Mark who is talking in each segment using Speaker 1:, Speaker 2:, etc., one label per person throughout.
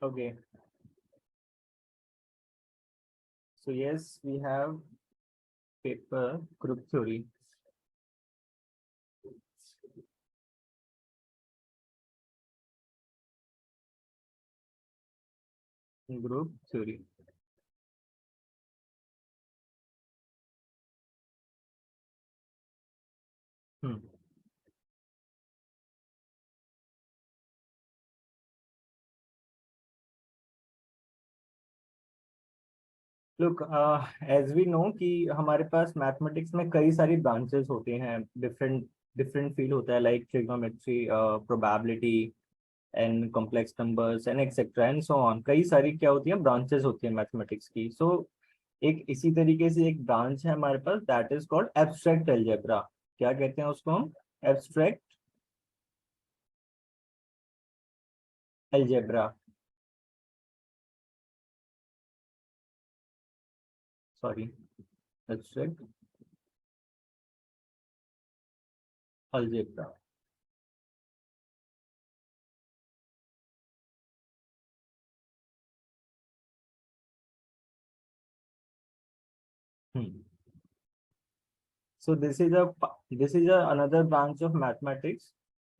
Speaker 1: Okay. So yes, we have paper group theory. Group theory. Hmm. Look, as we know कि हमारे पास mathematics में कई सारी branches होते हैं, डिफरेंट डिफरेंट फील्ड होता है, like trigonometry, probability and complex numbers and etcetera and so on. कई सारी क्या होती हैं, ब्रांचेस होती हैं मैथमेटिक्स की। सो एक इसी तरीके से एक ब्रांच है हमारे पास, that is called abstract algebra. क्या कहते हैं उसको हम? Abstract algebra, sorry, abstract algebra. Hmm. So this is a another branch of mathematics,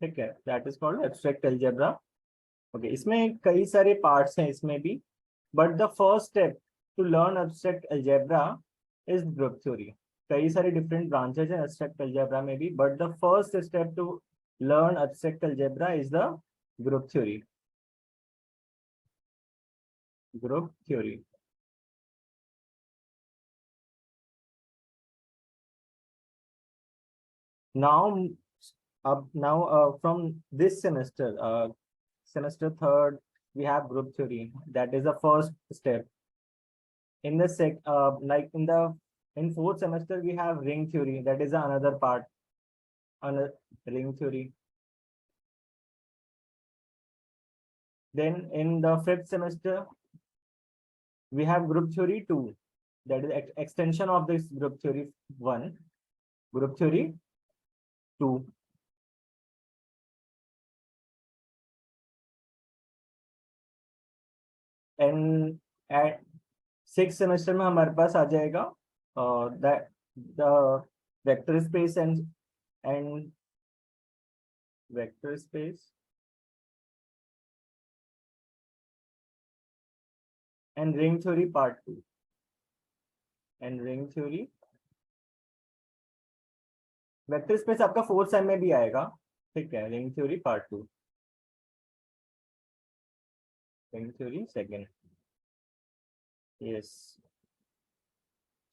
Speaker 1: ठीक है, that is called abstract algebra. Okay, इसमें कई सारे parts हैं इसमें भी, but the first step to learn abstract algebra is group theory. कई सारे different branches हैं abstract algebra में भी, but the first step to learn abstract algebra is the group theory. Group theory. Now, from this semester, semester third, we have group theory. That is the first step. In the like in fourth semester, we have ring theory. That is another part, another ring theory. Then in the fifth semester, we have group theory two. That is extension of this group theory one, group theory two. And at six semester में हमारे पास आ जाएगा the vector space and vector space and ring theory part two, and ring theory. Vector space आपका fourth same में भी आएगा, ठीक है। Ring theory part two, ring theory second. Yes,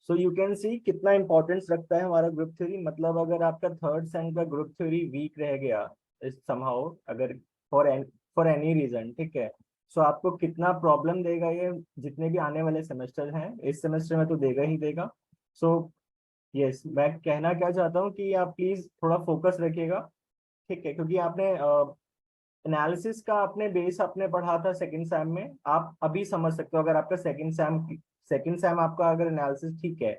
Speaker 1: so you can see कितना इंपॉर्टेंस रखता है हमारा ग्रुप थ्योरी। मतलब अगर आपका थर्ड सेम का ग्रुप थ्योरी वीक रह गया इस समहाउ, अगर फॉर फॉर एनी रीजन, ठीक है, सो आपको कितना प्रॉब्लम देगा ये जितने भी आने वाले सेमेस्टर हैं। इस सेमेस्टर में तो देगा ही देगा। सो यस, मैं कहना क्या चाहता हूँ कि आप प्लीज थोड़ा फोकस रखिएगा, ठीक है, क्योंकि आपने एनालिसिस का आपने बेस आपने पढ़ा था सेकंड सैम में। आप अभी समझ सकते हो, अगर आपका सेकंड सैम आपका अगर एनालिसिस ठीक है,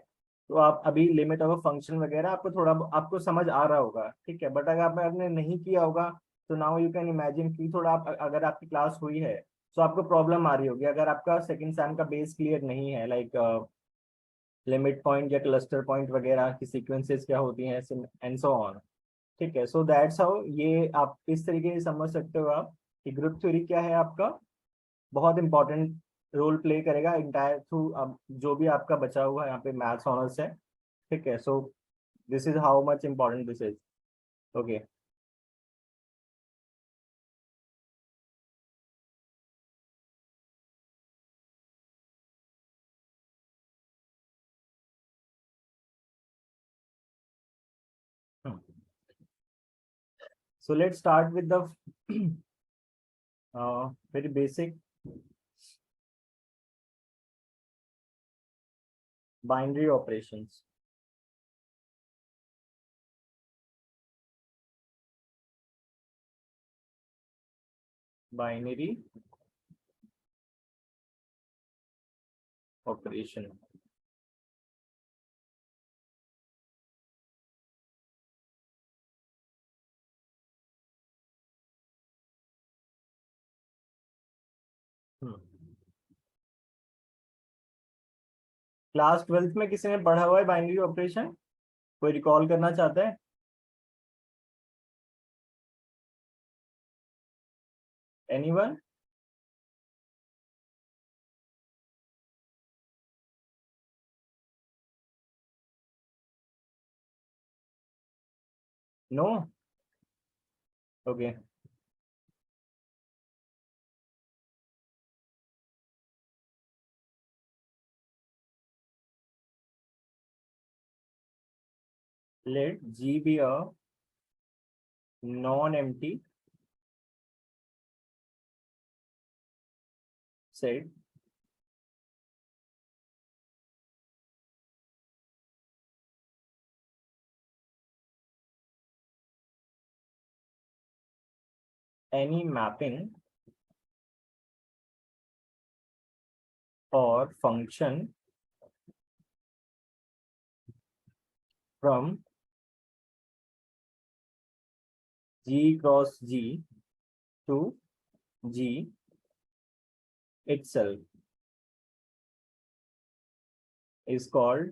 Speaker 1: तो आप अभी लिमिट ऑफ फंक्शन वगैरह आपको थोड़ा आपको समझ आ रहा होगा, ठीक है। बट अगर आपने नहीं किया होगा, तो नाउ यू कैन इमेजिन कि थोड़ा अगर आपकी क्लास हुई है तो आपको प्रॉब्लम आ रही होगी, अगर आपका सेकंड सैम का बेस क्लियर नहीं है, लाइक लिमिट पॉइंट या क्लस्टर पॉइंट वगैरह की सीक्वेंसेस क्या होती हैं एंड सो ऑन, ठीक है। सो दैट्स हाउ, ये आप इस तरीके से समझ सकते हो आप कि ग्रुप थ्योरी क्या है आपका, बहुत इंपॉर्टेंट रोल प्ले करेगा इंटायर थ्रू अब जो भी आपका बचा हुआ है यहाँ पे मैथ्स ऑनर्स है, ठीक है। So this is how much important this is. Okay, so let's start with the very basic binary operations. Binary operation. Class 12th में किसी ने पढ़ा हुआ है बाइनरी ऑपरेशन? कोई रिकॉल करना चाहता है? Anyone? No? Okay. Let G be a non-empty set any mapping or function from G cross G to G itself is called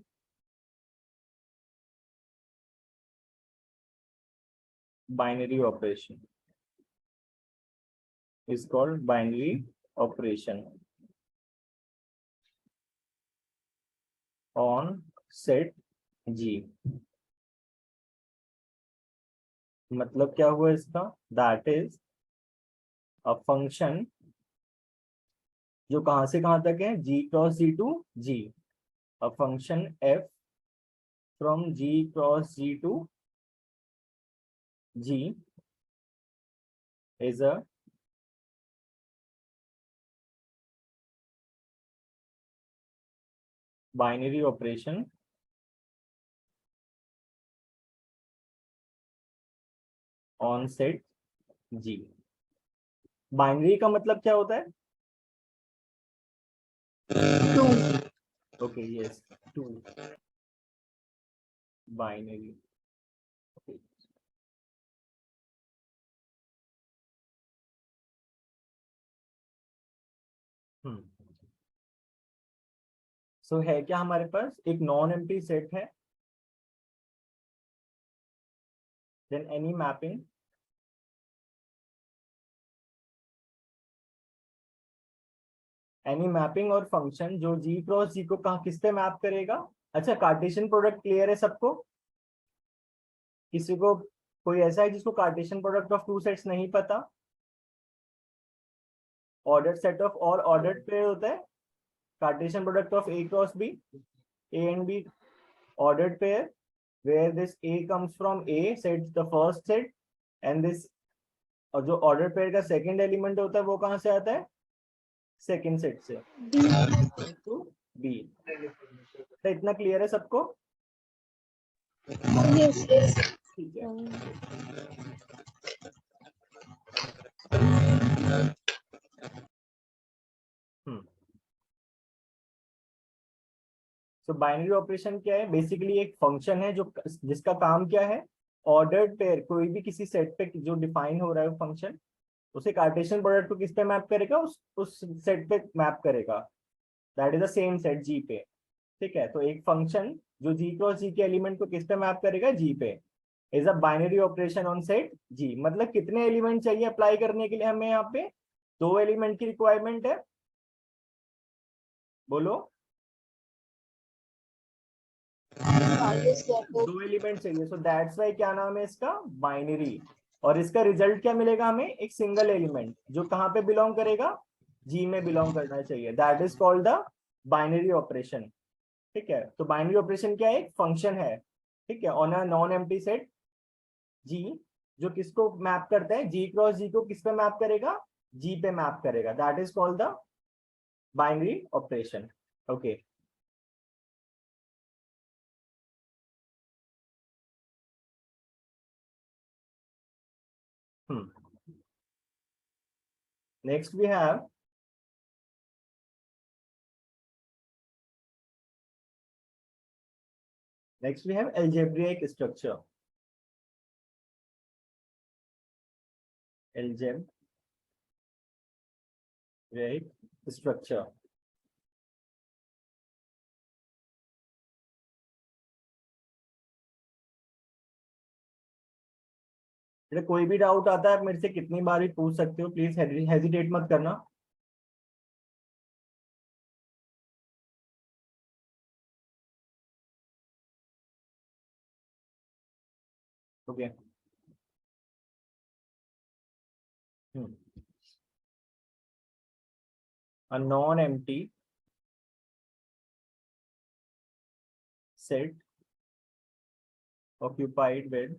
Speaker 1: binary operation. Is called binary operation on set G. मतलब क्या हुआ इसका? That is a function जो कहां से कहां तक है? G cross G to G. A function f from G cross G to G is a binary operation on set G. Binary का मतलब क्या होता है? Okay, yes, 2 binary. Okay. सो है क्या हमारे पास? एक नॉन एम्प्टी सेट है, देन एनी मैपिंग और फंक्शन जो जी क्रॉस जी को कहा किस पे मैप करेगा? अच्छा, कार्टेशियन प्रोडक्ट क्लियर है सबको? किसी को कोई ऐसा है जिसको Cartesian product of two sets नहीं पता? ऑर्डर्ड सेट ऑफ और ऑर्डर्ड पेयर होता है Cartesian product of A cross B, A and B ordered pair where this A comes from A set the first set and this और जो ordered pair का second element होता है वो कहां से आता है? सेकेंड सेट से टू बी. तो इतना क्लियर है सबको? ठीक है. तो बाइनरी ऑपरेशन क्या है? बेसिकली एक फंक्शन है जो जिसका काम क्या है? ऑर्डर्ड पेयर कोई भी किसी सेट पे जो डिफाइन हो रहा है फंक्शन उसे कार्टेशियन प्रोडक्ट को किस पे मैप करेगा? उस सेट पे मैप करेगा. That is the same set G पे. ठीक है, तो एक फंक्शन जो जी क्रॉस जी के एलिमेंट को किस पे मैप करेगा? जी पे. Is a binary operation on set G. मतलब कितने एलिमेंट चाहिए अप्लाई करने के लिए हमें? यहाँ पे 2 एलिमेंट की रिक्वायरमेंट है. बोलो. 2 एलिमेंट चाहिए. सो दैट्स वाई क्या नाम है इसका? बाइनरी. और इसका रिजल्ट क्या मिलेगा हमें? एक सिंगल एलिमेंट जो कहाँ पे बिलोंग करेगा? जी में बिलोंग करना चाहिए. That is called the binary operation. ठीक है, तो बाइनरी ऑपरेशन क्या है? एक फंक्शन है, ठीक है, on a non empty set G, जो किसको मैप करता है? जी क्रॉस जी को किस पे मैप करेगा? जी पे मैप करेगा. That is called the binary operation. Okay. Next we have algebraic structure. Structure. कोई भी डाउट आता है आप मेरे से कितनी बार भी पूछ सकते हो, प्लीज हेजिटेट मत करना। Okay. A non-empty set occupied with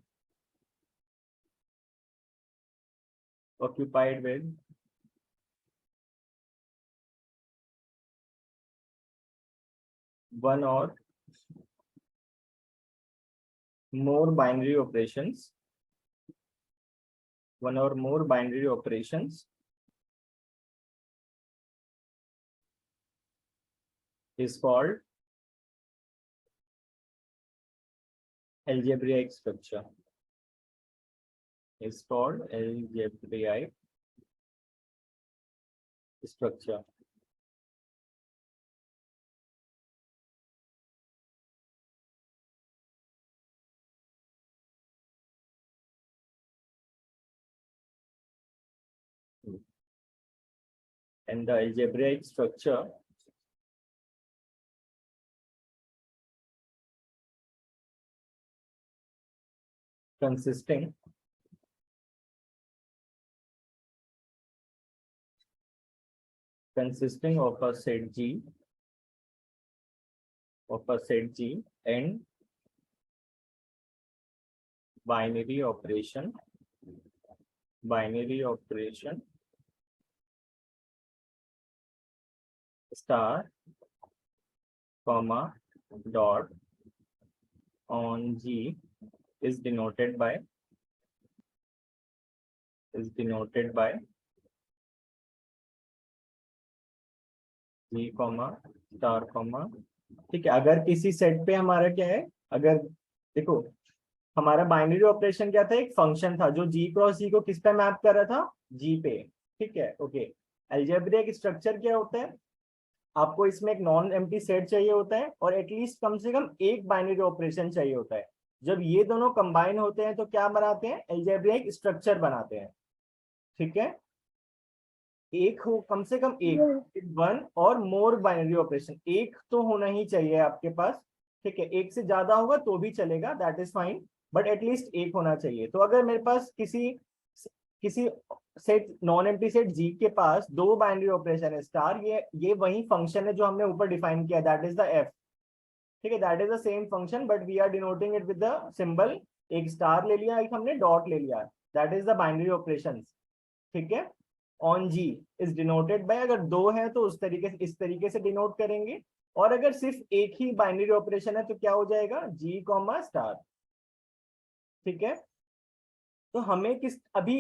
Speaker 1: one or more binary operations, is called algebraic structure. Is called algebraic structure. And the algebraic structure consisting of a set G and binary operation star comma dot on G is denoted by G comma star comma। ठीक है, अगर किसी set पे हमारा क्या है, अगर देखो हमारा बाइनरी ऑपरेशन क्या था, एक फंक्शन था जो जी क्रॉस जी को किस पे मैप कर रहा था, जी पे। ठीक है, ओके। अलजेब्रिक स्ट्रक्चर क्या होता है, आपको इसमें एक नॉन एम्प्टी सेट चाहिए होता है और एटलीस्ट कम से कम एक बाइनरी ऑपरेशन चाहिए होता है। जब ये दोनों कंबाइन होते हैं तो क्या बनाते हैं, अलजेब्रिक स्ट्रक्चर बनाते हैं। ठीक है, एक हो, कम से कम एक, वन और मोर बाइनरी ऑपरेशन, एक तो होना ही चाहिए आपके पास। ठीक है, एक से ज्यादा होगा तो भी चलेगा, that is fine, but at least एक होना चाहिए। तो अगर मेरे पास किसी किसी सेट नॉन एम्प्टी सेट जी के पास दो बाइनरी ऑपरेशन है स्टार, ये वही फंक्शन है जो हमने ऊपर डिफाइन किया, दैट इज द एफ। ठीक है, that is the same function but we are denoting it with the symbol, एक स्टार ले लिया, एक हमने डॉट ले लिया, that is the binary operation. ठीक है, on G is denoted by, अगर दो है तो उस तरीके से, इस तरीके से डिनोट करेंगे, और अगर सिर्फ एक ही बाइनरी ऑपरेशन है तो क्या हो जाएगा, जी कॉमा स्टार। ठीक है, तो हमें किस अभी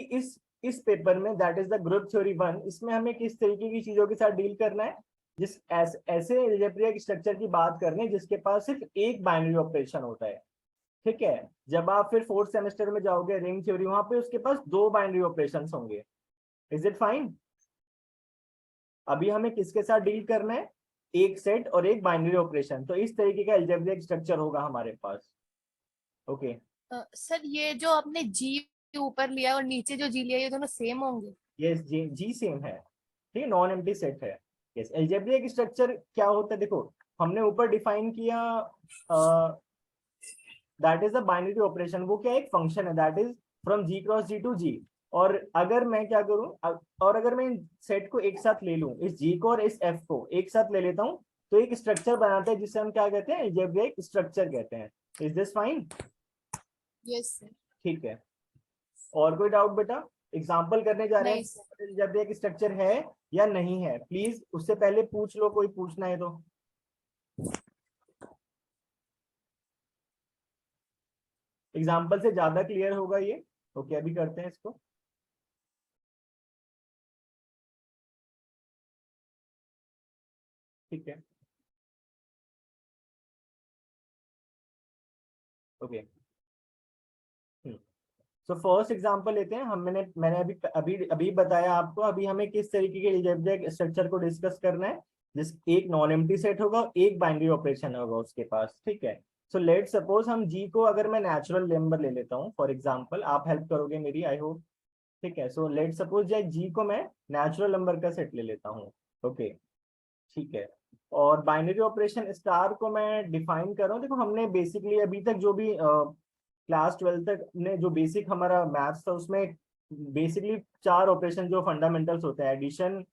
Speaker 1: इस पेपर में, that is the group theory 1, इसमें हमें किस तरीके की चीजों के साथ डील करना है, ऐसे अलजेब्रिक स्ट्रक्चर की बात करनी है जिसके पास सिर्फ एक बाइनरी ऑपरेशन होता है। ठीक है, जब आप फिर फोर्थ सेमेस्टर में जाओगे रिंग थ्योरी, वहां पे उसके पास दो बाइनरी ऑपरेशन होंगे। Is it fine? अभी हमें किसके साथ डील करना है, एक सेट और एक बाइनरी ऑपरेशन, तो इस तरीके का अलजेब्रिक स्ट्रक्चर होगा हमारे पास। ओके
Speaker 2: सर ये जो आपने जी ऊपर लिया और नीचे जो जी लिया, ये दोनों सेम होंगे?
Speaker 1: यस, जी सेम है। ठीक है, नॉन एम्प्टी सेट है। यस, अलजेब्रिक स्ट्रक्चर क्या होता है, देखो हमने ऊपर डिफाइन किया, that is a binary operation, वो क्या है, एक फंक्शन है, that is from G cross G to G. और अगर मैं क्या करूं, और अगर मैं सेट को एक साथ ले लूं, इस जी को और इस एफ को एक साथ ले लेता हूं, तो एक स्ट्रक्चर बनाते हैं जिसे हम क्या कहते हैं, अलजेब्रिक स्ट्रक्चर कहते हैं। Is this fine?
Speaker 2: Yes sir.
Speaker 1: ठीक है, और कोई डाउट बेटा? एग्जाम्पल करने जा रहे
Speaker 2: नहीं
Speaker 1: हैं,
Speaker 2: सर।
Speaker 1: अलजेब्रिक स्ट्रक्चर है या नहीं है, प्लीज उससे पहले पूछ लो, कोई पूछना है तो। एग्जाम्पल से ज्यादा क्लियर होगा ये। ओके, अभी करते हैं इसको। ठीक है, ओके। सो फर्स्ट एग्जांपल लेते हैं। मैंने अभी अभी अभी बताया आपको, अभी हमें किस तरीके के अलजेब्रिक स्ट्रक्चर को डिस्कस करना है, जिस एक नॉन एम्प्टी सेट होगा, एक बाइनरी ऑपरेशन होगा उसके पास, ठीक है। सो लेट सपोज हम जी को अगर मैं नेचुरल नंबर ले लेता हूँ फॉर एग्जांपल, आप हेल्प करोगे मेरी आई होप, ठीक है। सो लेट सपोज जी को मैं नेचुरल नंबर का सेट ले लेता हूँ, ओके, ठीक है। और बाइनरी ऑपरेशन स्टार को मैं डिफाइन कर रहा हूँ। देखो हमने बेसिकली अभी तक जो भी क्लास 12 तक ने जो बेसिक हमारा मैथ्स था उसमें बेसिकली 4 ऑपरेशन जो फंडामेंटल्स होते हैं, addition,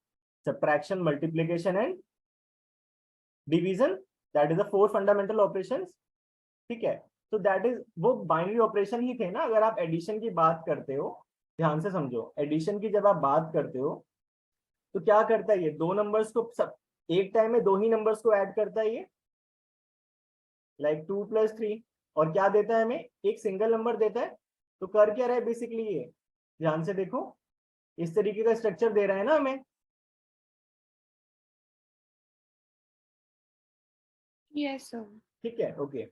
Speaker 1: subtraction, multiplication and division, that is the 4 fundamental operations, ठीक है। तो दैट इज वो बाइनरी ऑपरेशन ही थे ना। अगर आप एडिशन की बात करते हो, ध्यान से समझो, एडिशन की जब आप बात करते हो तो क्या करता है ये, दो नंबर्स को सब एक टाइम में दो ही नंबर्स को ऐड करता है ये, लाइक 2 + 3, और क्या देता है हमें, एक सिंगल नंबर देता है। तो कर क्या रहा है बेसिकली ये, ध्यान से देखो, इस तरीके का स्ट्रक्चर दे रहा है ना हमें।
Speaker 2: Yes sir.
Speaker 1: ठीक है, ओके।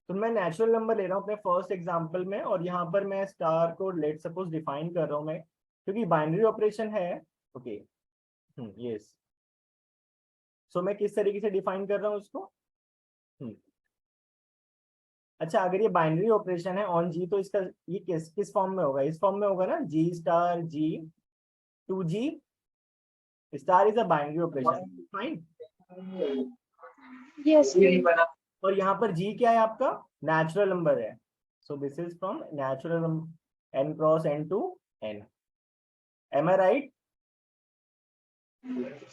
Speaker 1: तो मैं नेचुरल नंबर ले रहा हूँ अपने फर्स्ट एग्जांपल में, और यहाँ पर मैं स्टार को लेट सपोज डिफाइन कर रहा हूँ मैं, क्योंकि बाइनरी ऑपरेशन है, ओके। यस। सो मैं किस तरीके से डिफाइन कर रहा हूँ उसको। अच्छा, अगर ये बाइनरी ऑपरेशन है ऑन जी, तो इसका ये किस किस फॉर्म में होगा, इस फॉर्म में होगा ना, G star G to G star is a binary operation, fine.
Speaker 2: Yes
Speaker 1: और यहाँ पर जी क्या है आपका, नेचुरल नंबर है। So this is from natural n cross n to n, am I right.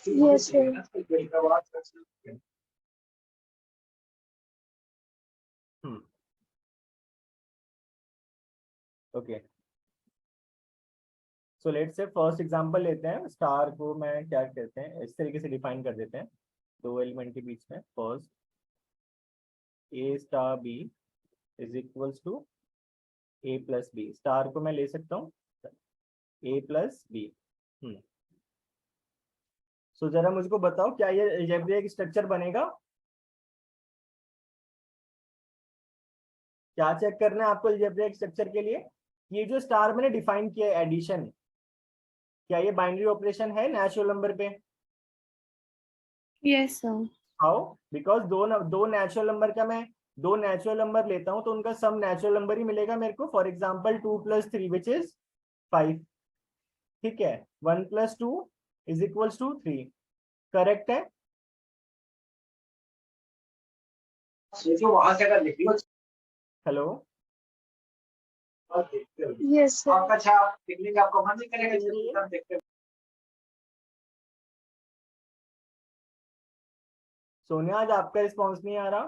Speaker 2: Yes sir.
Speaker 1: Okay, so let's say first example लेते हैं। Star को मैं क्या कहते हैं, इस तरीके से डिफाइन कर देते हैं, दो एलिमेंट के बीच में, first A star B is equals to A plus B. Star को मैं ले सकता हूँ ए प्लस बी। सो जरा मुझको बताओ, क्या ये अलजेब्रिक स्ट्रक्चर बनेगा? क्या चेक करना है आपको अलजेब्रिक स्ट्रक्चर के लिए? ये जो स्टार मैंने डिफाइन किया है एडिशन, क्या ये बाइनरी ऑपरेशन है नेचुरल नंबर पे?
Speaker 2: Yes sir.
Speaker 1: हाउ? बिकॉज दो नेचुरल नंबर का मैं दो नेचुरल नंबर लेता हूं तो उनका सम नेचुरल नंबर ही मिलेगा मेरे को। फॉर एग्जांपल 2 + 3 विच इज 5, ठीक है। 1 + 2 इज इक्वल्स टू 3, करेक्ट है। वहां से अगर लिख लो। Hello,
Speaker 2: yes sir.
Speaker 1: आपका छाप लिखने का आपको मन नहीं करेगा, देखते। सोनिया, आज आपका रिस्पॉन्स नहीं आ रहा।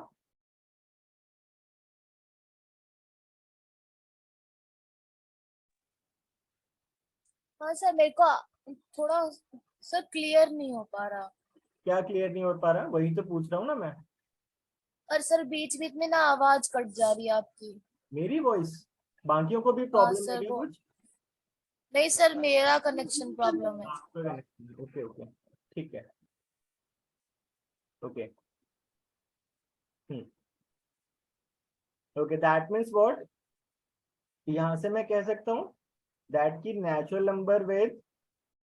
Speaker 2: हाँ सर, मेरे को थोड़ा सर क्लियर नहीं हो पा रहा।
Speaker 1: क्या क्लियर नहीं हो पा रहा? वही तो पूछ रहा हूँ ना मैं।
Speaker 2: और सर बीच बीच में ना आवाज कट जा रही है आपकी।
Speaker 1: मेरी वॉइस, बाकियों को भी
Speaker 2: हाँ
Speaker 1: प्रॉब्लम है
Speaker 2: सर
Speaker 1: क्या
Speaker 2: वो,
Speaker 1: कुछ?
Speaker 2: नहीं सर मेरा कनेक्शन प्रॉब्लम है।
Speaker 1: ओके ओके, ठीक है, okay. Okay, that means what, यहाँ से मैं कह सकता हूँ दैट की natural number with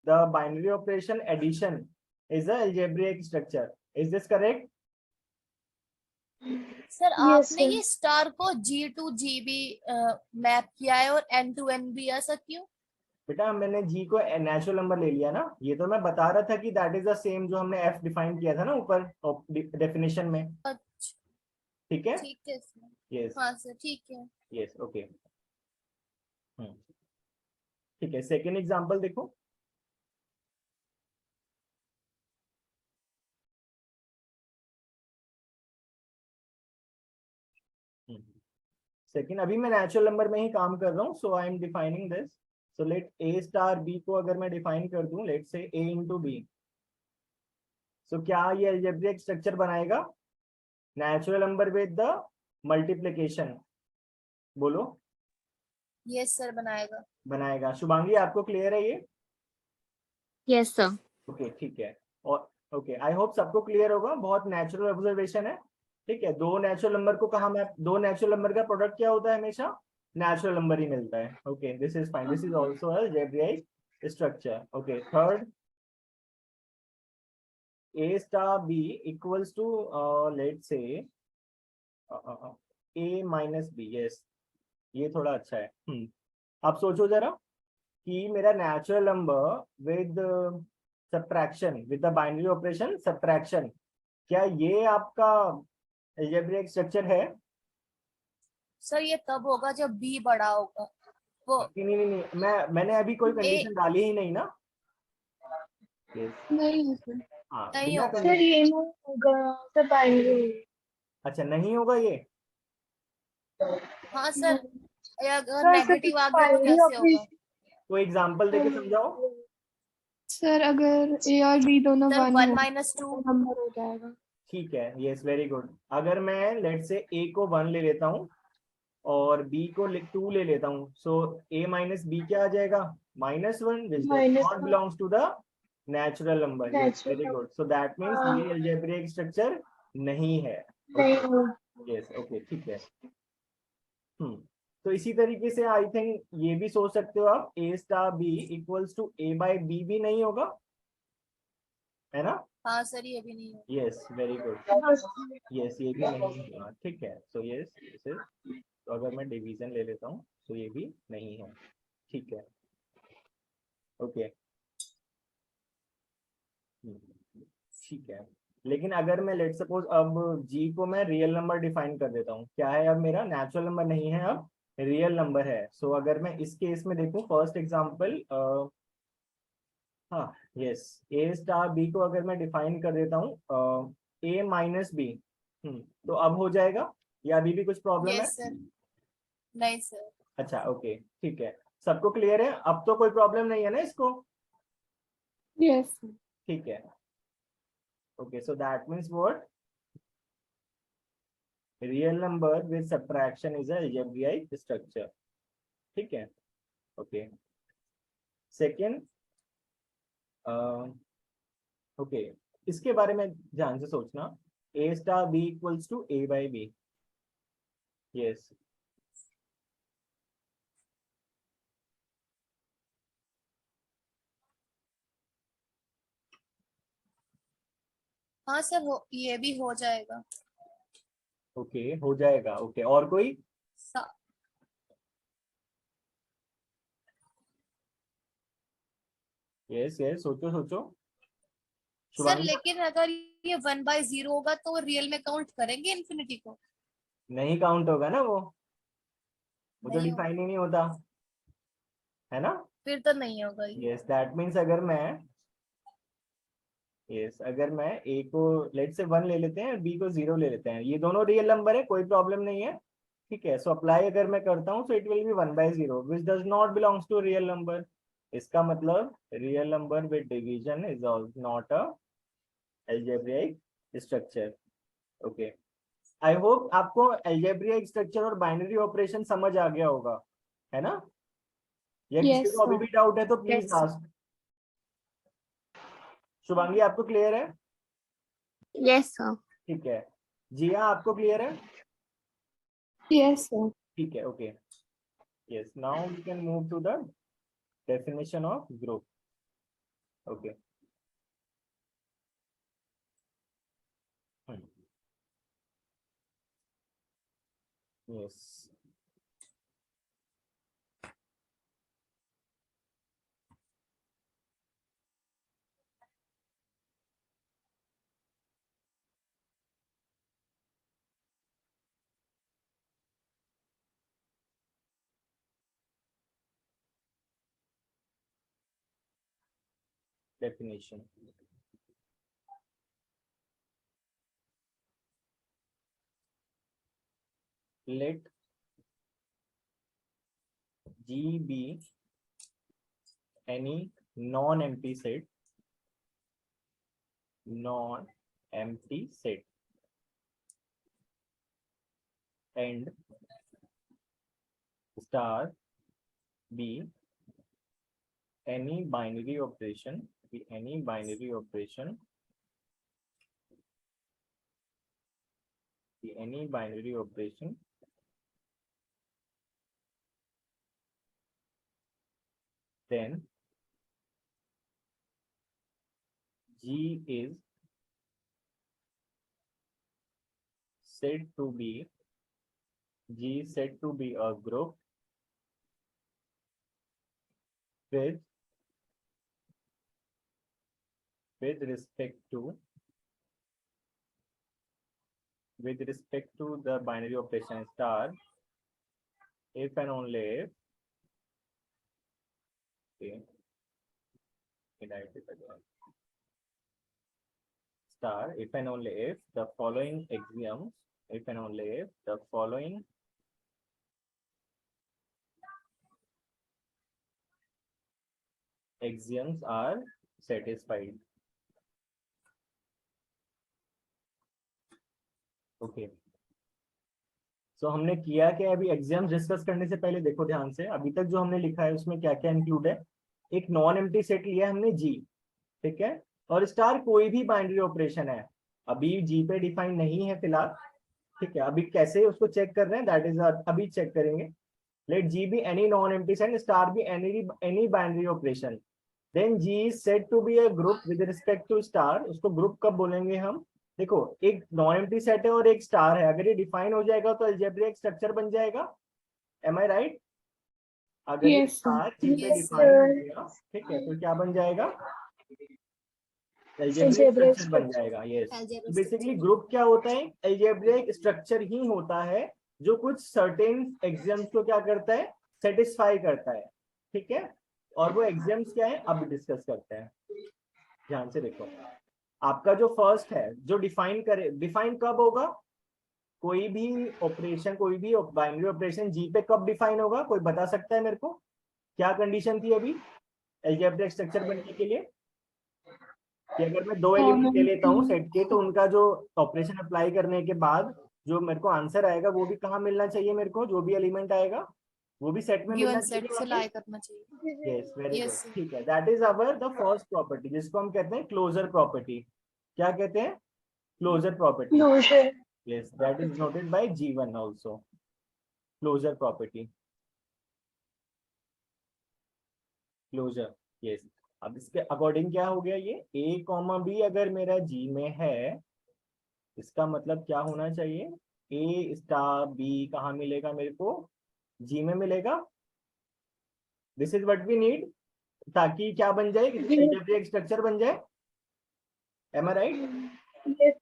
Speaker 1: the binary operation addition is a algebraic structure. Is this correct?
Speaker 2: Sir आपने ये स्टार को G to GB मैप किया है और N to N भी, ऐसा क्यों?
Speaker 1: बेटा मैंने जी को नेचुरल नंबर ले लिया ना, ये तो मैं बता रहा था कि दैट इज द सेम जो हमने एफ डिफाइन किया था ना ऊपर डेफिनेशन में,
Speaker 2: अच्छा,
Speaker 1: ठीक है।
Speaker 2: ठीक है सर।
Speaker 1: यस,
Speaker 2: हाँ सर ठीक है।
Speaker 1: Yes, okay. ठीक है, सेकेंड एग्जांपल देखो। सेकेंड, अभी मैं नेचुरल नंबर में ही काम कर रहा हूँ, so I am defining this. So let a star b को अगर मैं डिफाइन कर दूं, लेट से ए इंटू बी, सो क्या ये अलजेब्रिक स्ट्रक्चर बनाएगा natural number with the multiplication? बोलो।
Speaker 2: यस सर बनाएगा।
Speaker 1: बनाएगा। शुभांगी, आपको क्लियर है ये?
Speaker 2: Yes sir.
Speaker 1: ओके, ठीक है। और ओके, आई होप सबको क्लियर होगा, बहुत नेचुरल ऑब्जर्वेशन है, ठीक है, दो नेचुरल नंबर को कहा मैप, दो नेचुरल नंबर का प्रोडक्ट क्या होता है, हमेशा नेचुरल नंबर ही मिलता है। Okay, this is fine, this is also a algebraic structure. Okay, third, a star b equals to let's say a minus b। yes, ये थोड़ा अच्छा है। अब सोचो जरा कि मेरा natural number with subtraction, with the binary operation subtraction, क्या ये आपका अलजेब्रिक स्ट्रक्चर है?
Speaker 2: सर ये तब होगा जब बी बड़ा होगा। वो
Speaker 1: नहीं नहीं नहीं, मैंने अभी कोई
Speaker 2: ए
Speaker 1: कंडीशन डाली ही नहीं ना। yes.
Speaker 3: नहीं है सर।
Speaker 1: हाँ,
Speaker 2: नहीं
Speaker 1: बिना
Speaker 2: होगा।
Speaker 3: सर ये नहीं होगा, सर बाइनरी।
Speaker 1: अच्छा, नहीं होगा ये।
Speaker 2: हाँ सर, अगर
Speaker 3: सर सर
Speaker 2: नेगेटिव आ गया तो
Speaker 3: बाइनरी
Speaker 2: कैसे होगा?
Speaker 3: ऑपरेशन।
Speaker 1: कोई एग्जांपल देके समझाओ।
Speaker 3: सर अगर ए और बी दोनों
Speaker 2: सर
Speaker 3: 1
Speaker 2: 1
Speaker 3: हो
Speaker 2: माइनस
Speaker 3: तो
Speaker 2: 2।
Speaker 3: नंबर हो जाएगा।
Speaker 1: ठीक है, यस, वेरी गुड। अगर मैं लेट से ए को 1 ले लेता हूँ और बी को 2 ले लेता हूँ, सो a माइनस बी क्या आ जाएगा? -1, which does not
Speaker 3: -1
Speaker 1: belongs to the natural number. Yes, very
Speaker 3: natural.
Speaker 1: Good. So that means ये अलजेब्रिक स्ट्रक्चर नहीं है।
Speaker 3: नहीं हो।
Speaker 1: यस, ओके, ठीक है। तो इसी तरीके से आई थिंक ये भी सोच सकते हो आप, a star b equals to a by B भी नहीं होगा, है ना?
Speaker 2: हाँ सर, ये भी नहीं होगा।
Speaker 1: Yes, very good. यस, ये भी नहीं होगा। ठीक है, सो यस, तो अगर मैं डिवीजन ले लेता हूँ तो ये भी नहीं है। ठीक है, ओके, ठीक है। लेकिन अगर मैं लेट सपोज अब g को मैं रियल नंबर डिफाइन कर देता हूँ, क्या है अब मेरा नेचुरल नंबर नहीं है, अब रियल नंबर है। सो अगर मैं इस केस में देखूं, फर्स्ट एग्जांपल, हाँ, यस, a स्टार b को अगर मैं डिफाइन कर देता हूँ a माइनस बी, तो अब हो जाएगा या अभी भी कुछ प्रॉब्लम है?
Speaker 2: Yes sir. नहीं सर।
Speaker 1: अच्छा, ओके, ठीक है, सबको क्लियर है अब तो, कोई प्रॉब्लम नहीं है ना इसको?
Speaker 3: Yes sir.
Speaker 1: ठीक है, okay, so that means what, real number with subtraction is a algebraic structure. ठीक है, ओके। सेकंड, ओके, इसके बारे में ध्यान से सोचना, a star b equals to a by B. Yes,
Speaker 2: हाँ सर, ये भी हो जाएगा।
Speaker 1: ओके, हो जाएगा। ओके, और कोई?
Speaker 2: सा-
Speaker 1: यस यस, सोचो सोचो।
Speaker 2: सर
Speaker 1: शुभांगी?
Speaker 2: लेकिन अगर ये 1/0 होगा तो रियल में काउंट करेंगे इन्फिनिटी को?
Speaker 1: नहीं काउंट होगा ना वो तो
Speaker 2: नहीं होगा।
Speaker 1: डिफाइन ही नहीं होता, है ना?
Speaker 2: फिर तो नहीं होगा ये।
Speaker 1: यस, दैट मीन्स अगर मैं a को लेट से 1 ले लेते हैं, b को 0 ले लेते हैं, ये दोनों रियल नंबर है, कोई प्रॉब्लम नहीं है। ठीक है, सो अप्लाई अगर मैं करता हूँ, so it will be 1/0 which does not belongs to real number. इसका मतलब real number with division is not a algebraic structure. Okay, I hope आपको अलजेब्रिक स्ट्रक्चर और बाइनरी ऑपरेशन समझ आ गया होगा, है ना? या किसी
Speaker 3: यस
Speaker 1: को अभी
Speaker 3: सर।
Speaker 1: भी डाउट है तो प्लीज
Speaker 3: यस
Speaker 1: आस्क। शुभांगी, आपको क्लियर है?
Speaker 3: Yes sir.
Speaker 1: ठीक है, जिया, आपको क्लियर है?
Speaker 3: Yes sir.
Speaker 1: ठीक है, okay, yes, now we can move to the definition of group. Okay, yes, definition. Let G be any non-empty set, and star be any binary operation any binary operation then G is said to be a group with respect to the binary operation star if and only if star if and only if the following axioms are satisfied. Okay so हमने किया क्या अभी exams discuss करने से पहले देखो ध्यान से अभी तक जो हमने लिखा है उसमें क्या क्या इंक्लूड है। एक नॉन एम्प्टी सेट लिया हमने जी, ठीक है, और स्टार कोई भी बाइनरी ऑपरेशन है, अभी जी पे डिफाइन नहीं है फिलहाल, ठीक है। अभी कैसे उसको चेक कर रहे हैं दैट इज अभी चेक करेंगे। Let G be any non empty set, star be any binary operation, then G is said to be a group with respect to star. उसको ग्रुप कब बोलेंगे हम, देखो एक नॉन एम्प्टी सेट है और एक स्टार है, अगर ये डिफाइन हो जाएगा तो अलजेब्रिक स्ट्रक्चर बन जाएगा। M I right? अगर ये
Speaker 3: Yes, sir.
Speaker 1: स्टार जी पे
Speaker 2: Yes,
Speaker 1: डिफाइन हो गया, ठीक है, तो क्या बन जाएगा, अलजेब्रिक स्ट्रक्चर बन जाएगा। यस, बेसिकली ग्रुप क्या होता है, अलजेब्रिक स्ट्रक्चर ही होता है जो कुछ सर्टेन एग्जाम्स को क्या करता है, सेटिस्फाई करता है, ठीक है। और वो एग्जाम्स क्या है अब डिस्कस करते हैं। ध्यान से देखो, आपका जो फर्स्ट है जो डिफाइन कब होगा, कोई भी ऑपरेशन, कोई भी बाइनरी ऑपरेशन जी पे कब डिफाइन होगा, कोई बता सकता है मेरे को? क्या कंडीशन थी अभी अलजेब्रिक स्ट्रक्चर बनने के लिए कि अगर मैं दो एलिमेंट ले लेता हूँ सेट के, तो उनका जो ऑपरेशन अप्लाई करने के बाद जो मेरे को आंसर आएगा वो भी कहाँ मिलना चाहिए, मेरे को जो भी एलिमेंट आएगा वो भी सेट में मिलना
Speaker 2: गिवन सेट से
Speaker 1: चाहिए।
Speaker 2: लाई करना चाहिए।
Speaker 1: यस, वेरी
Speaker 2: Yes,
Speaker 1: गुड, ठीक है। That is our the first property जिसको हम कहते हैं क्लोजर प्रॉपर्टी। क्या कहते हैं? Closure property.
Speaker 3: Closure.
Speaker 1: Yes, that is noted by G1 also, closure property, closure. Yes, अब इसके अकॉर्डिंग क्या हो गया, ये a कॉमा बी अगर मेरा G में है, इसका मतलब क्या होना चाहिए, a स्टार b कहाँ मिलेगा मेरे को, G में मिलेगा। This is what we need, ताकि क्या बन जाए, अलजेब्रिक स्ट्रक्चर बन जाए। Am I right?
Speaker 3: Yes,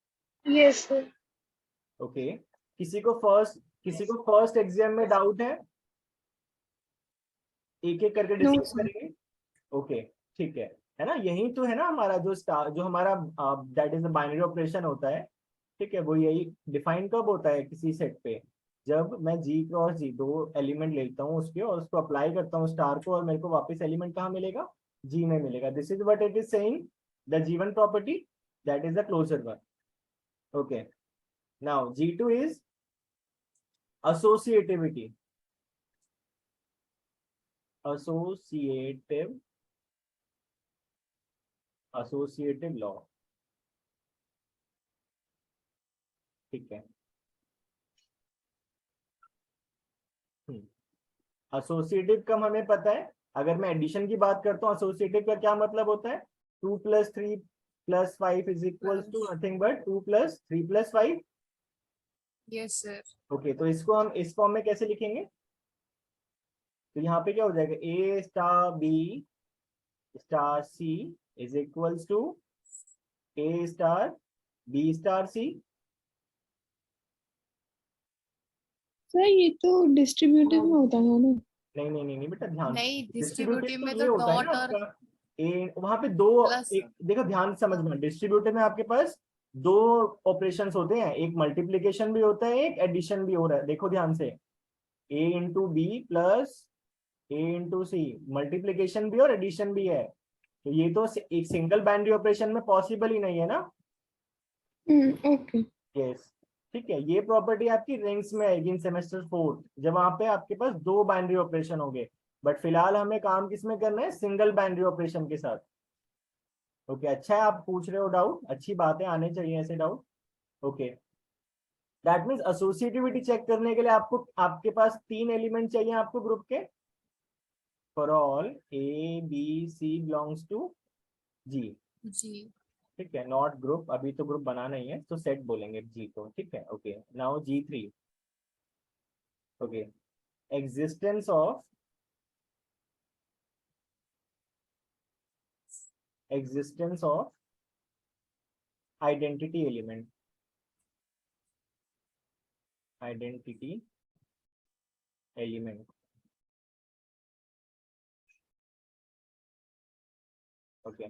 Speaker 3: yes, sir.
Speaker 1: Okay, किसी को फर्स्ट एग्जाम में डाउट है, एक एक करके
Speaker 3: No,
Speaker 1: डिस्कस
Speaker 3: sir.
Speaker 1: करेंगे। ओके, ठीक है ना, यही तो है ना हमारा जो जो हमारा दैट इज बाइनरी ऑपरेशन होता है, ठीक है। वो यही डिफाइन कब होता है किसी सेट पे, जब मैं जी क्रॉस जी दो एलिमेंट लेता हूँ उसके और उसको अप्लाई करता हूँ स्टार को, और मेरे को वापस एलिमेंट कहाँ मिलेगा, जी में मिलेगा। This is what it is saying, the G1 property, that is the closure one. Okay, now G2 is associativity, associative law, ठीक है। एसोसिएटिव का हमें पता है, अगर मैं एडिशन की बात करता हूँ एसोसिएटिव का क्या मतलब होता है, 2 + 3 + 5 is equal to nothing but 2 + 3 + 5।
Speaker 2: yes, sir.
Speaker 1: Okay, तो इसको हम इस फॉर्म में कैसे लिखेंगे, तो यहाँ पे क्या हो जाएगा, a star b star c is equal to a star b star c।
Speaker 3: Sir ये तो डिस्ट्रीब्यूटिव में होता है ना?
Speaker 1: नहीं बेटा, ध्यान
Speaker 2: नहीं,
Speaker 1: से।
Speaker 2: डिस्ट्रीब्यूटिव में
Speaker 1: ये
Speaker 2: तो
Speaker 1: होता है
Speaker 2: डॉट
Speaker 1: ना
Speaker 2: और
Speaker 1: आपका ए, वहां पे दो
Speaker 2: प्लस।
Speaker 1: एक देखो ध्यान से समझना, डिस्ट्रीब्यूटिव में आपके पास दो ऑपरेशंस होते हैं, एक मल्टीप्लिकेशन भी होता है, एक एडिशन भी हो रहा है। देखो ध्यान से, a into b plus a into c, multiplication भी और एडिशन भी है, तो ये तो एक सिंगल बाइनरी ऑपरेशन में पॉसिबल ही नहीं है ना।
Speaker 3: ओके.
Speaker 1: यस, ठीक है, ये प्रॉपर्टी आपकी रिंग्स में आएगी इन सेमेस्टर 4, जब वहां पे आपके पास दो बाइनरी ऑपरेशन होंगे, बट फिलहाल हमें काम किसमें करना है, सिंगल बाइनरी ऑपरेशन के साथ। ओके, अच्छा है आप पूछ रहे हो डाउट, अच्छी बात है, आने चाहिए ऐसे doubt. Okay, that means associativity check करने के लिए आपको आपके पास 3 एलिमेंट चाहिए आपको ग्रुप के, for all a b c belongs to G.
Speaker 2: जी।
Speaker 1: ठीक है, नॉट ग्रुप, अभी तो ग्रुप बनाना ही है तो सेट बोलेंगे जी को। ठीक है, okay now G3, okay existence of identity element, okay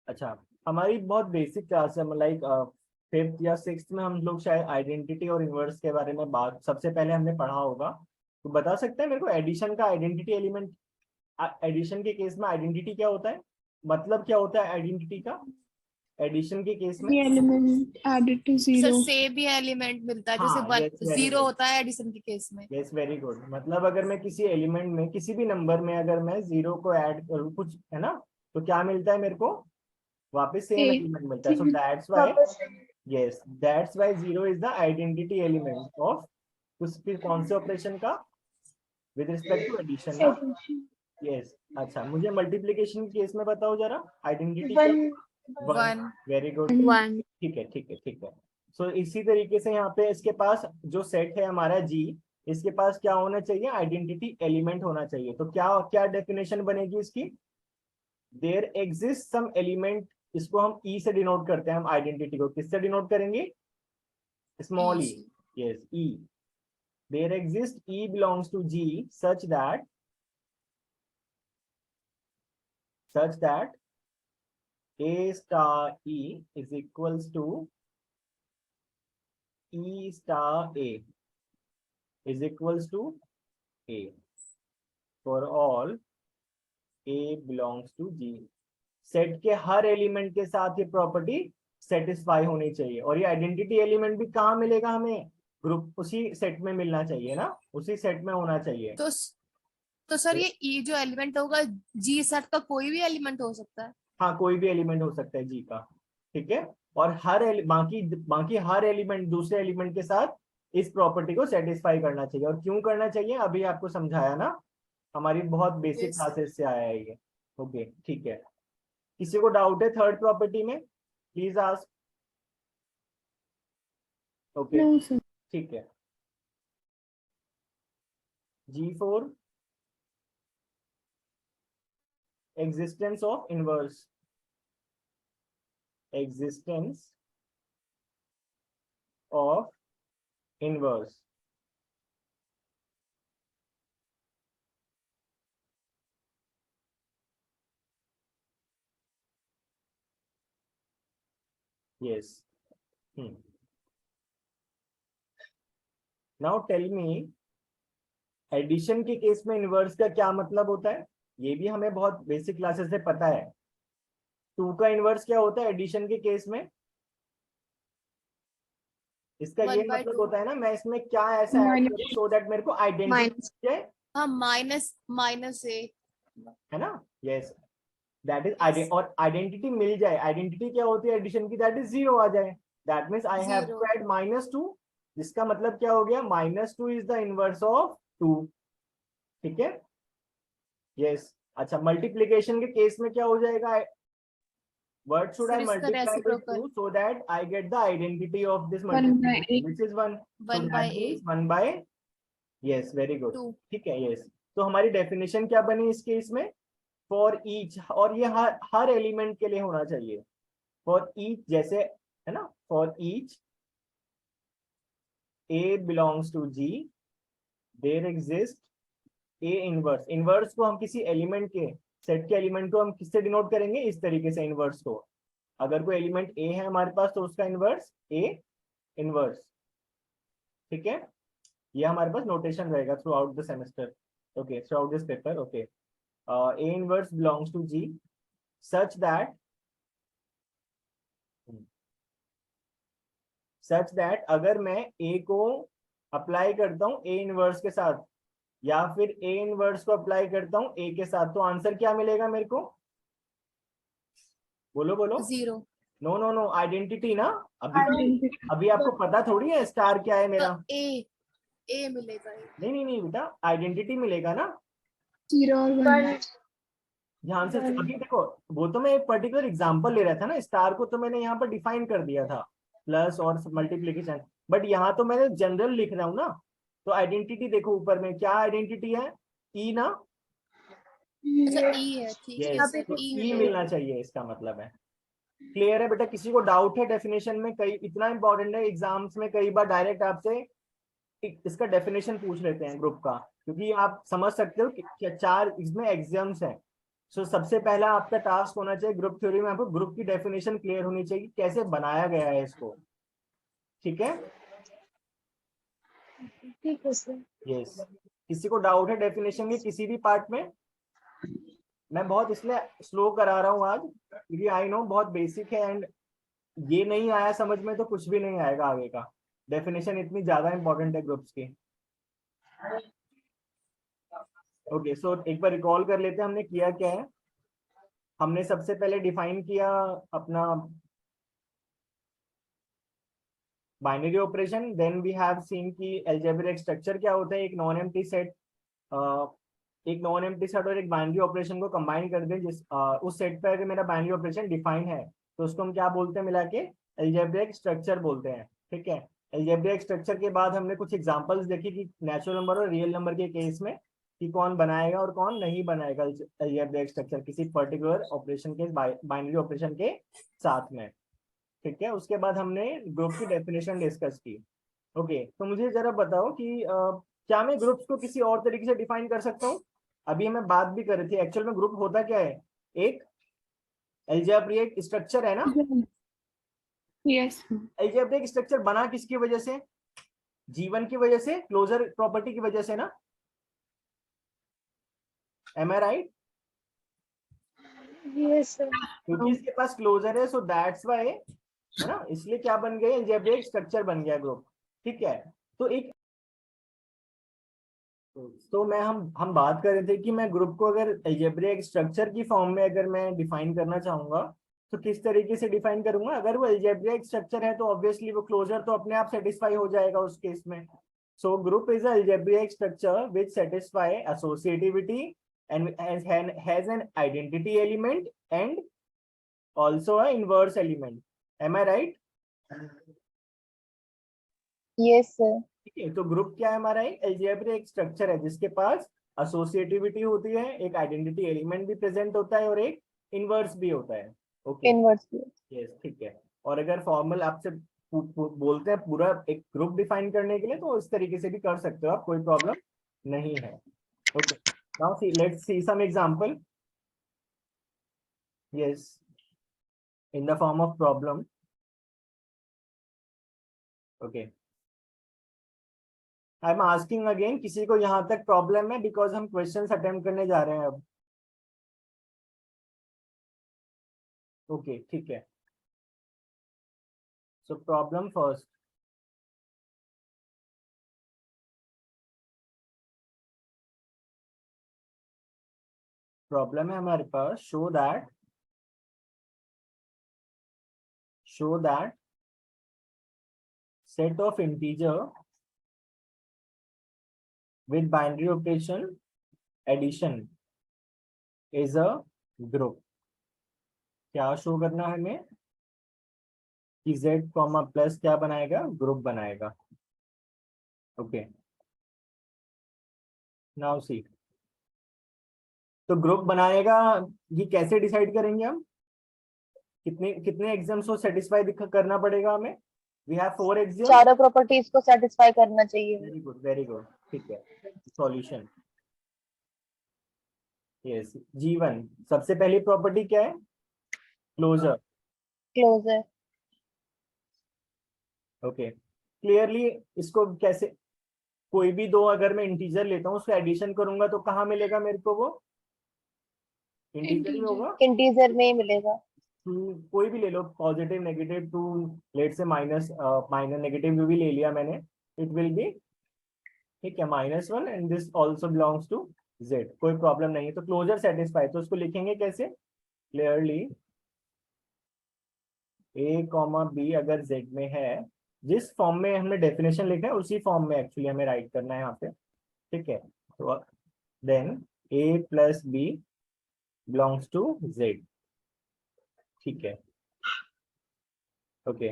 Speaker 1: अच्छा, हमारी बहुत बेसिक क्लास है, लाइक 5th या 6th में हम लोग शायद आइडेंटिटी और इनवर्स के बारे में बात सबसे पहले हमने पढ़ा होगा। तो बता सकते हैं मेरे को एडिशन का आइडेंटिटी एलिमेंट, एडिशन के केस में आइडेंटिटी क्या होता है, मतलब क्या होता है आइडेंटिटी का एडिशन के केस में?
Speaker 3: ये element added to
Speaker 2: sir
Speaker 3: zero.
Speaker 2: Same ही एलिमेंट मिलता है, जैसे
Speaker 1: हाँ,
Speaker 2: one
Speaker 1: yes, very
Speaker 2: zero
Speaker 1: good.
Speaker 2: होता है एडिशन के केस में।
Speaker 1: यस वेरी गुड, मतलब अगर मैं किसी एलिमेंट में किसी भी नंबर में अगर मैं 0 को ऐड करूँ कुछ, है ना, तो क्या मिलता है मेरे को, वापस सेम
Speaker 3: एक
Speaker 1: एलिमेंट मिलता है। सो that's why, yes that's why 0 is the identity element of उस फिर कौन से ऑपरेशन का, विद रिस्पेक्ट टू एडिशन ना। यस अच्छा, मुझे मल्टीप्लिकेशन के केस में बताओ जरा आइडेंटिटी क्या? 1, वेरी गुड,
Speaker 3: 1।
Speaker 1: ठीक है ठीक है ठीक है। सो इसी तरीके से यहाँ पे इसके पास जो सेट है हमारा जी, इसके पास क्या होना चाहिए, आइडेंटिटी एलिमेंट होना चाहिए। तो क्या क्या डेफिनेशन बनेगी इसकी, देयर एग्जिस्ट सम एलिमेंट, इसको हम ई से डिनोट करते हैं, हम आइडेंटिटी को किससे डिनोट करेंगे, small e, yes e, there exist e belongs to G such that A star E is equals to E star A is equals to A for all A belongs to G। Set के हर element के साथ ये property satisfy होनी चाहिए। और ये identity element भी कहाँ मिलेगा हमें, ग्रुप उसी सेट में मिलना चाहिए ना, उसी सेट में होना चाहिए।
Speaker 2: तो सर ये ई जो एलिमेंट होगा जी सेट का कोई भी एलिमेंट हो सकता है?
Speaker 1: हाँ, कोई भी एलिमेंट हो सकता है जी का, ठीक है। और बाकी बाकी हर एलिमेंट दूसरे एलिमेंट के साथ इस प्रॉपर्टी को सेटिस्फाई करना चाहिए। और क्यों करना चाहिए अभी आपको समझाया ना, हमारी बहुत बेसिक
Speaker 2: Yes.
Speaker 1: क्लासेस से आया है ये। ओके ठीक है, किसी को डाउट है थर्ड प्रॉपर्टी में, please ask. Okay
Speaker 3: no sir.
Speaker 1: ठीक है, G4 existence of inverse, existence of inverse, yes। Now tell me, addition के केस में इनवर्स का क्या मतलब होता है, ये भी हमें बहुत बेसिक क्लासेस से पता है। 2 का इनवर्स क्या होता है एडिशन के केस में, इसका ये मतलब होता है ना, मैं इसमें क्या ऐसा ऐड करूं सो दैट मेरे को आइडेंटिटी है,
Speaker 2: हाँ माइनस ए,
Speaker 1: है ना, यस दैट इज और आइडेंटिटी मिल जाए। आइडेंटिटी क्या होती है एडिशन की, दैट इज 0 आ जाए, that means I have to add -2, जिसका मतलब क्या हो गया, -2 इज द इनवर्स ऑफ 2, ठीक है, यस। अच्छा, मल्टीप्लीकेशन के केस में क्या हो जाएगा, what should I multiply with 2 so that I get the identity of this multiplication, which is 1, so that means 1 by, yes very good, ठीक है, yes। तो हमारी डेफिनेशन क्या बनी इस केस में, फॉर ईच, और ये हर एलिमेंट के लिए होना चाहिए, फॉर ईच, जैसे है ना, for each A belongs to G there exist A inverse. Inverse को हम किसी एलिमेंट के सेट के एलिमेंट को हम किससे डिनोट करेंगे, इस तरीके से इनवर्स को, अगर कोई एलिमेंट A है हमारे पास तो उसका इनवर्स A इनवर्स, ठीक है, ये हमारे पास नोटेशन रहेगा throughout the semester, okay, throughout this paper, okay. A inverse belongs to G such that अगर मैं A को अप्लाई करता हूँ A इनवर्स के साथ, या फिर ए इनवर्स को अप्लाई करता हूँ ए के साथ, तो आंसर क्या मिलेगा मेरे को? बोलो बोलो।
Speaker 2: 0।
Speaker 1: नो नो नो, आइडेंटिटी ना। अभी
Speaker 3: Identity.
Speaker 1: अभी आपको पता थोड़ी है स्टार क्या है मेरा।
Speaker 2: ए मिलेगा।
Speaker 1: नहीं नहीं नहीं बेटा, आइडेंटिटी मिलेगा ना।
Speaker 3: 0 और 1.
Speaker 1: ध्यान से अभी देखो, वो तो मैं एक पर्टिकुलर एग्जांपल ले रहा था ना, स्टार को तो मैंने यहाँ पर डिफाइन कर दिया था, प्लस और मल्टीप्लीकेशन, बट यहाँ तो मैंने जनरल लिख रहा हूँ ना। तो आइडेंटिटी देखो ऊपर में क्या आइडेंटिटी है, ई ना।
Speaker 2: अच्छा ई है, ठीक है
Speaker 1: यस,
Speaker 2: सर,
Speaker 1: तो
Speaker 2: ई
Speaker 1: ई
Speaker 2: मिलेगा।
Speaker 1: मिलना चाहिए, इसका मतलब है। क्लियर है बेटा? किसी को डाउट है डेफिनेशन में? कई इतना इंपॉर्टेंट है, एग्जाम्स में कई बार डायरेक्ट आपसे इसका डेफिनेशन पूछ लेते हैं ग्रुप का, क्योंकि आप समझ सकते हो कि 4 इसमें एग्जाम्स हैं। सो सबसे पहला आपका टास्क होना चाहिए ग्रुप थ्योरी में, आपको ग्रुप की डेफिनेशन क्लियर होनी चाहिए, कैसे बनाया गया है इसको। ठीक है?
Speaker 3: ठीक है सर.
Speaker 1: यस। किसी को डाउट है डेफिनेशन के किसी भी पार्ट में? मैं बहुत इसलिए स्लो करा रहा हूँ आज, क्योंकि आई नो बहुत बेसिक है, एंड ये नहीं आया समझ में तो कुछ भी नहीं आएगा आगे का। डेफिनेशन इतनी ज्यादा इंपॉर्टेंट है ग्रुप्स की। ओके, सो एक बार रिकॉल कर लेते हैं हमने किया क्या है। हमने सबसे पहले डिफाइन किया अपना binary operation, then we have seen कि अलजेब्रिक स्ट्रक्चर क्या होता है, एक नॉन एम्प्टी सेट, एक नॉन एम्प्टी सेट और एक बाइनरी ऑपरेशन को कंबाइन कर दें, जिस उस सेट पर अगर मेरा बाइनरी ऑपरेशन डिफाइन है तो उसको हम क्या बोलते हैं मिला के? अलजेब्रिक स्ट्रक्चर बोलते हैं। ठीक है? अलजेब्रिक स्ट्रक्चर के बाद हमने कुछ एग्जांपल्स देखी कि नेचुरल नंबर और रियल नंबर के केस में कि कौन बनाएगा और कौन नहीं बनाएगा अलजेब्रिक स्ट्रक्चर किसी पर्टिकुलर ऑपरेशन के, बाइनरी ऑपरेशन के साथ में। ठीक है? उसके बाद हमने ग्रुप की डेफिनेशन डिस्कस की। ओके, तो मुझे जरा बताओ कि क्या मैं ग्रुप्स को किसी और तरीके से डिफाइन कर सकता हूँ? अभी हमें बात भी कर रही थी, एक्चुअल में ग्रुप होता क्या है? एक अलजेब्रिक स्ट्रक्चर है ना।
Speaker 3: Yes.
Speaker 1: अलजेब्रिक स्ट्रक्चर बना किसकी वजह से? जीवन की वजह से, क्लोजर प्रॉपर्टी की वजह से ना। M I right?
Speaker 3: Yes sir.
Speaker 1: क्योंकि इसके पास क्लोजर है, सो दैट्स वाई, है ना, इसलिए क्या बन गया? अलजेब्रिक स्ट्रक्चर बन गया ग्रुप। ठीक है? तो एक तो मैं हम बात कर रहे थे कि मैं ग्रुप को अगर अलजेब्रिक स्ट्रक्चर की फॉर्म में अगर मैं डिफाइन करना चाहूंगा तो किस तरीके से डिफाइन करूंगा? अगर वो अलजेब्रिक स्ट्रक्चर है तो ऑब्वियसली वो क्लोजर तो अपने आप सेटिस्फाई हो जाएगा उस केस में। So group is algebraic structure which satisfy associativity and has an identity element and also a inverse element. Am I right?
Speaker 4: Yes sir.
Speaker 1: ठीक है, तो ग्रुप क्या है हमारा? एक अलजेब्रिक स्ट्रक्चर है जिसके पास एसोसिएटिविटी होती है, एक आइडेंटिटी एलिमेंट भी प्रेजेंट होता है और एक इनवर्स भी होता है। Okay,
Speaker 4: inverse.
Speaker 1: यस, ठीक है। और अगर फॉर्मल आपसे बोलते हैं पूरा एक ग्रुप डिफाइन करने के लिए तो इस तरीके से भी कर सकते हो आप, कोई प्रॉब्लम नहीं है। Okay, now see let's see some example. Yes, in the form of problem. Okay, I am asking again, किसी को यहाँ तक प्रॉब्लम है? बिकॉज हम क्वेश्चंस अटेम्प्ट करने जा रहे हैं अब। ओके, ठीक है। So problem first. प्रॉब्लम है हमारे पास, show that set of integer with binary operation addition is a group। क्या शो करना है हमें? कि z कॉमा प्लस क्या बनाएगा? ग्रुप बनाएगा। ओके, नाउ सी, तो ग्रुप बनाएगा, ये कैसे डिसाइड करेंगे हम? कितने कितने एग्जाम्स को सेटिस्फाई करना पड़ेगा हमें? We have 4 exams.
Speaker 4: चारों प्रॉपर्टीज को सेटिस्फाई करना चाहिए.
Speaker 1: वेरी गुड, वेरी गुड, ठीक है। सॉल्यूशन, यस, G1 सबसे पहली प्रॉपर्टी क्या है? क्लोजर।
Speaker 4: क्लोजर.
Speaker 1: ओके, क्लियरली इसको कैसे, कोई भी दो अगर मैं इंटीजर लेता हूँ उसका एडिशन करूंगा तो कहाँ मिलेगा मेरे को? वो इंटीजर ही होगा।
Speaker 4: इंटीजर में ही मिलेगा.
Speaker 1: कोई भी ले लो, पॉजिटिव नेगेटिव टू, लेट से माइनस माइनस नेगेटिव भी ले लिया मैंने, इट विल बी ठीक है, -1 and this also belongs to z, कोई प्रॉब्लम नहीं है। तो क्लोजर सेटिस्फाई, तो उसको लिखेंगे कैसे? क्लियरली a कॉमा बी अगर z में है, जिस फॉर्म में हमने डेफिनेशन लिखा है उसी फॉर्म में एक्चुअली हमें राइट करना है यहाँ पे। ठीक है, तो then a plus b belongs to z। ठीक है, ओके।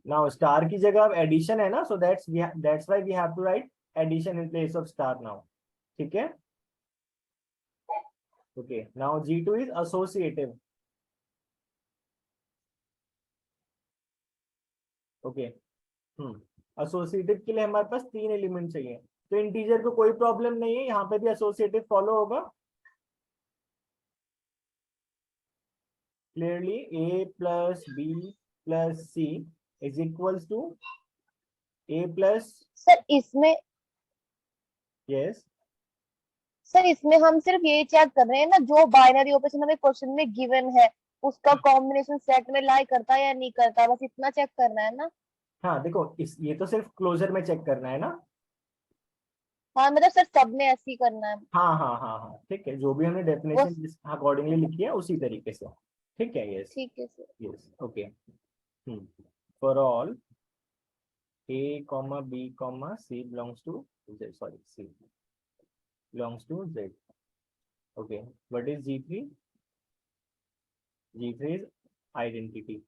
Speaker 1: नाउ स्टार की जगह अब एडिशन है ना, so that's why we have to write addition in place of star now. ठीक है, okay. Now G2 is associative. Okay, associative के लिए हमारे पास 3 एलिमेंट चाहिए, तो इंटीजर को कोई प्रॉब्लम नहीं है, यहाँ पे भी एसोसिएटिव फॉलो होगा। Clearly a plus b plus c is equals to a plus,
Speaker 4: sir इसमें
Speaker 1: यस
Speaker 4: सर इसमें हम सिर्फ ये चेक कर रहे हैं ना, जो बाइनरी ऑपरेशन हमें क्वेश्चन में गिवन है उसका कॉम्बिनेशन सेट में लाई करता है या नहीं करता, बस इतना चेक करना है ना।
Speaker 1: हाँ देखो, इस ये तो सिर्फ क्लोजर में चेक करना है ना।
Speaker 4: हाँ मतलब सर सब में ऐसे ही करना है।
Speaker 1: हाँ हाँ हाँ हाँ, ठीक है, जो भी हमने
Speaker 4: वो
Speaker 1: डेफिनेशन जिस अकॉर्डिंगली लिखी है उसी तरीके से। ठीक है, यस
Speaker 4: ठीक है sir.
Speaker 1: Yes, okay. For all a comma b comma c belongs to z, sorry, c belongs to z. Okay, what is G3? G3 is identity.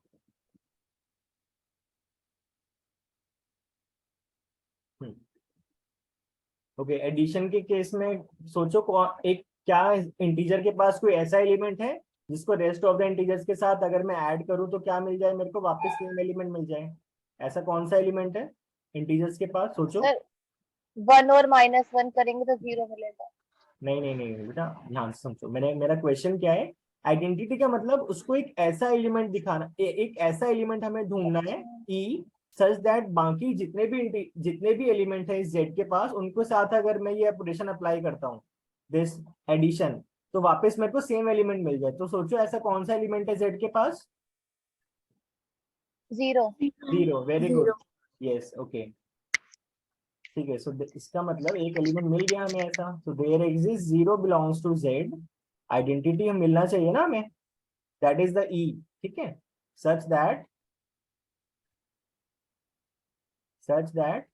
Speaker 1: Okay, addition के केस में सोचो एक क्या इंटीजर के पास कोई ऐसा एलिमेंट है जिसको रेस्ट ऑफ द इंटीजर्स के साथ अगर मैं ऐड करूं तो क्या मिल जाए मेरे को, वापस सेम एलिमेंट मिल जाए। ऐसा कौन सा एलिमेंट है इंटीजर्स के पास, सोचो।
Speaker 4: सर 1 और -1 करेंगे तो 0 मिलेगा।
Speaker 1: नहीं नहीं नहीं बेटा, ध्यान से समझो, मेरा क्वेश्चन क्या है। आइडेंटिटी का मतलब उसको एक ऐसा एलिमेंट दिखाना, एक ऐसा एलिमेंट हमें ढूंढना है
Speaker 4: अच्छा
Speaker 1: ई सच दैट बाकी जितने भी एलिमेंट है इस जेड के पास, उनको साथ अगर मैं ये ऑपरेशन अप्लाई करता हूँ, दिस एडिशन, तो वापस मेरे को सेम एलिमेंट मिल जाए। तो सोचो ऐसा कौन सा एलिमेंट है जेड के पास?
Speaker 4: 0।
Speaker 1: 0, वेरी गुड,
Speaker 2: 0।
Speaker 1: Yes, okay. ठीक है, सो इसका मतलब एक एलिमेंट मिल गया हमें ऐसा, तो there exist 0 belongs to z. Identity हम मिलना चाहिए ना हमें, दैट इज द ई। ठीक है, such that such that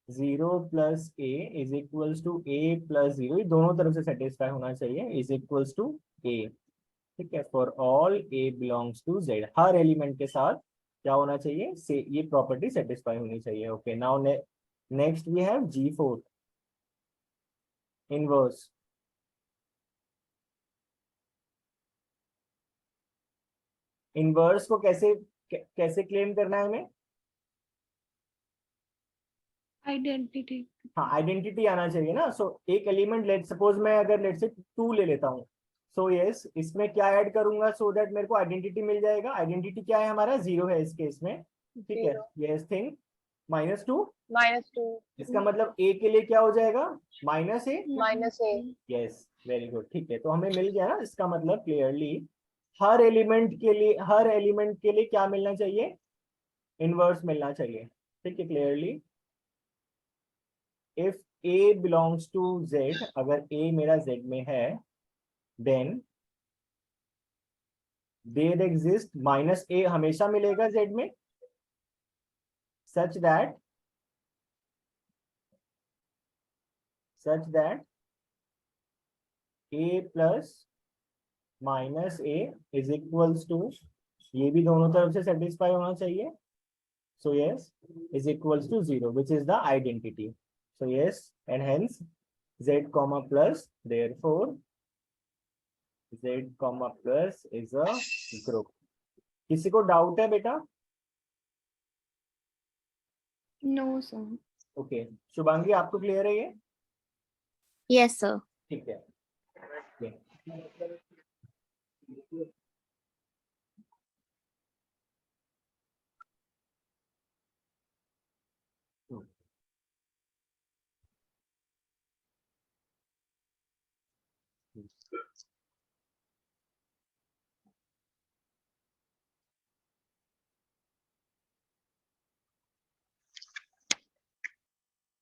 Speaker 1: 0 plus a is equals to A plus 0, ये दोनों तरफ से सेटिस्फाई होना चाहिए, इज इक्वल्स टू ए। ठीक है, for all a belongs to z, हर एलिमेंट के साथ क्या होना चाहिए, से ये प्रॉपर्टी सेटिस्फाई होनी चाहिए। Okay, now next we have G4 inverse. Inverse को कैसे क्लेम करना है हमें?
Speaker 3: आइडेंटिटी।
Speaker 1: हाँ, आइडेंटिटी आना चाहिए ना। सो एक एलिमेंट, लेट सपोज मैं अगर लेट से 2 ले लेता हूँ, सो यस इसमें क्या ऐड करूंगा सो दैट मेरे को आइडेंटिटी मिल जाएगा। आइडेंटिटी क्या है हमारा, 0 है इस केस में। ठीक है,
Speaker 4: 0
Speaker 1: यस थिंग -2,
Speaker 4: -2
Speaker 1: इसका मतलब ए के लिए क्या हो जाएगा, -a।
Speaker 4: -a।
Speaker 1: Yes, very good, ठीक है, तो हमें मिल गया ना। इसका मतलब क्लियरली हर एलिमेंट के लिए क्या मिलना चाहिए, इनवर्स मिलना चाहिए। ठीक है, clearly if a belongs to z, अगर a मेरा z में है, देन देयर एग्जिस्ट -a हमेशा मिलेगा z में, such that a plus -a is equals to, ये भी दोनों तरफ से सेटिस्फाई होना चाहिए, so yes is equals to 0, which is the identity. So yes, and hence z comma plus, therefore z comma plus is a group. किसी को doubt है बेटा?
Speaker 3: No sir.
Speaker 1: ओके, शुभांगी आपको क्लियर है ये?
Speaker 2: Yes sir.
Speaker 1: ठीक है, okay.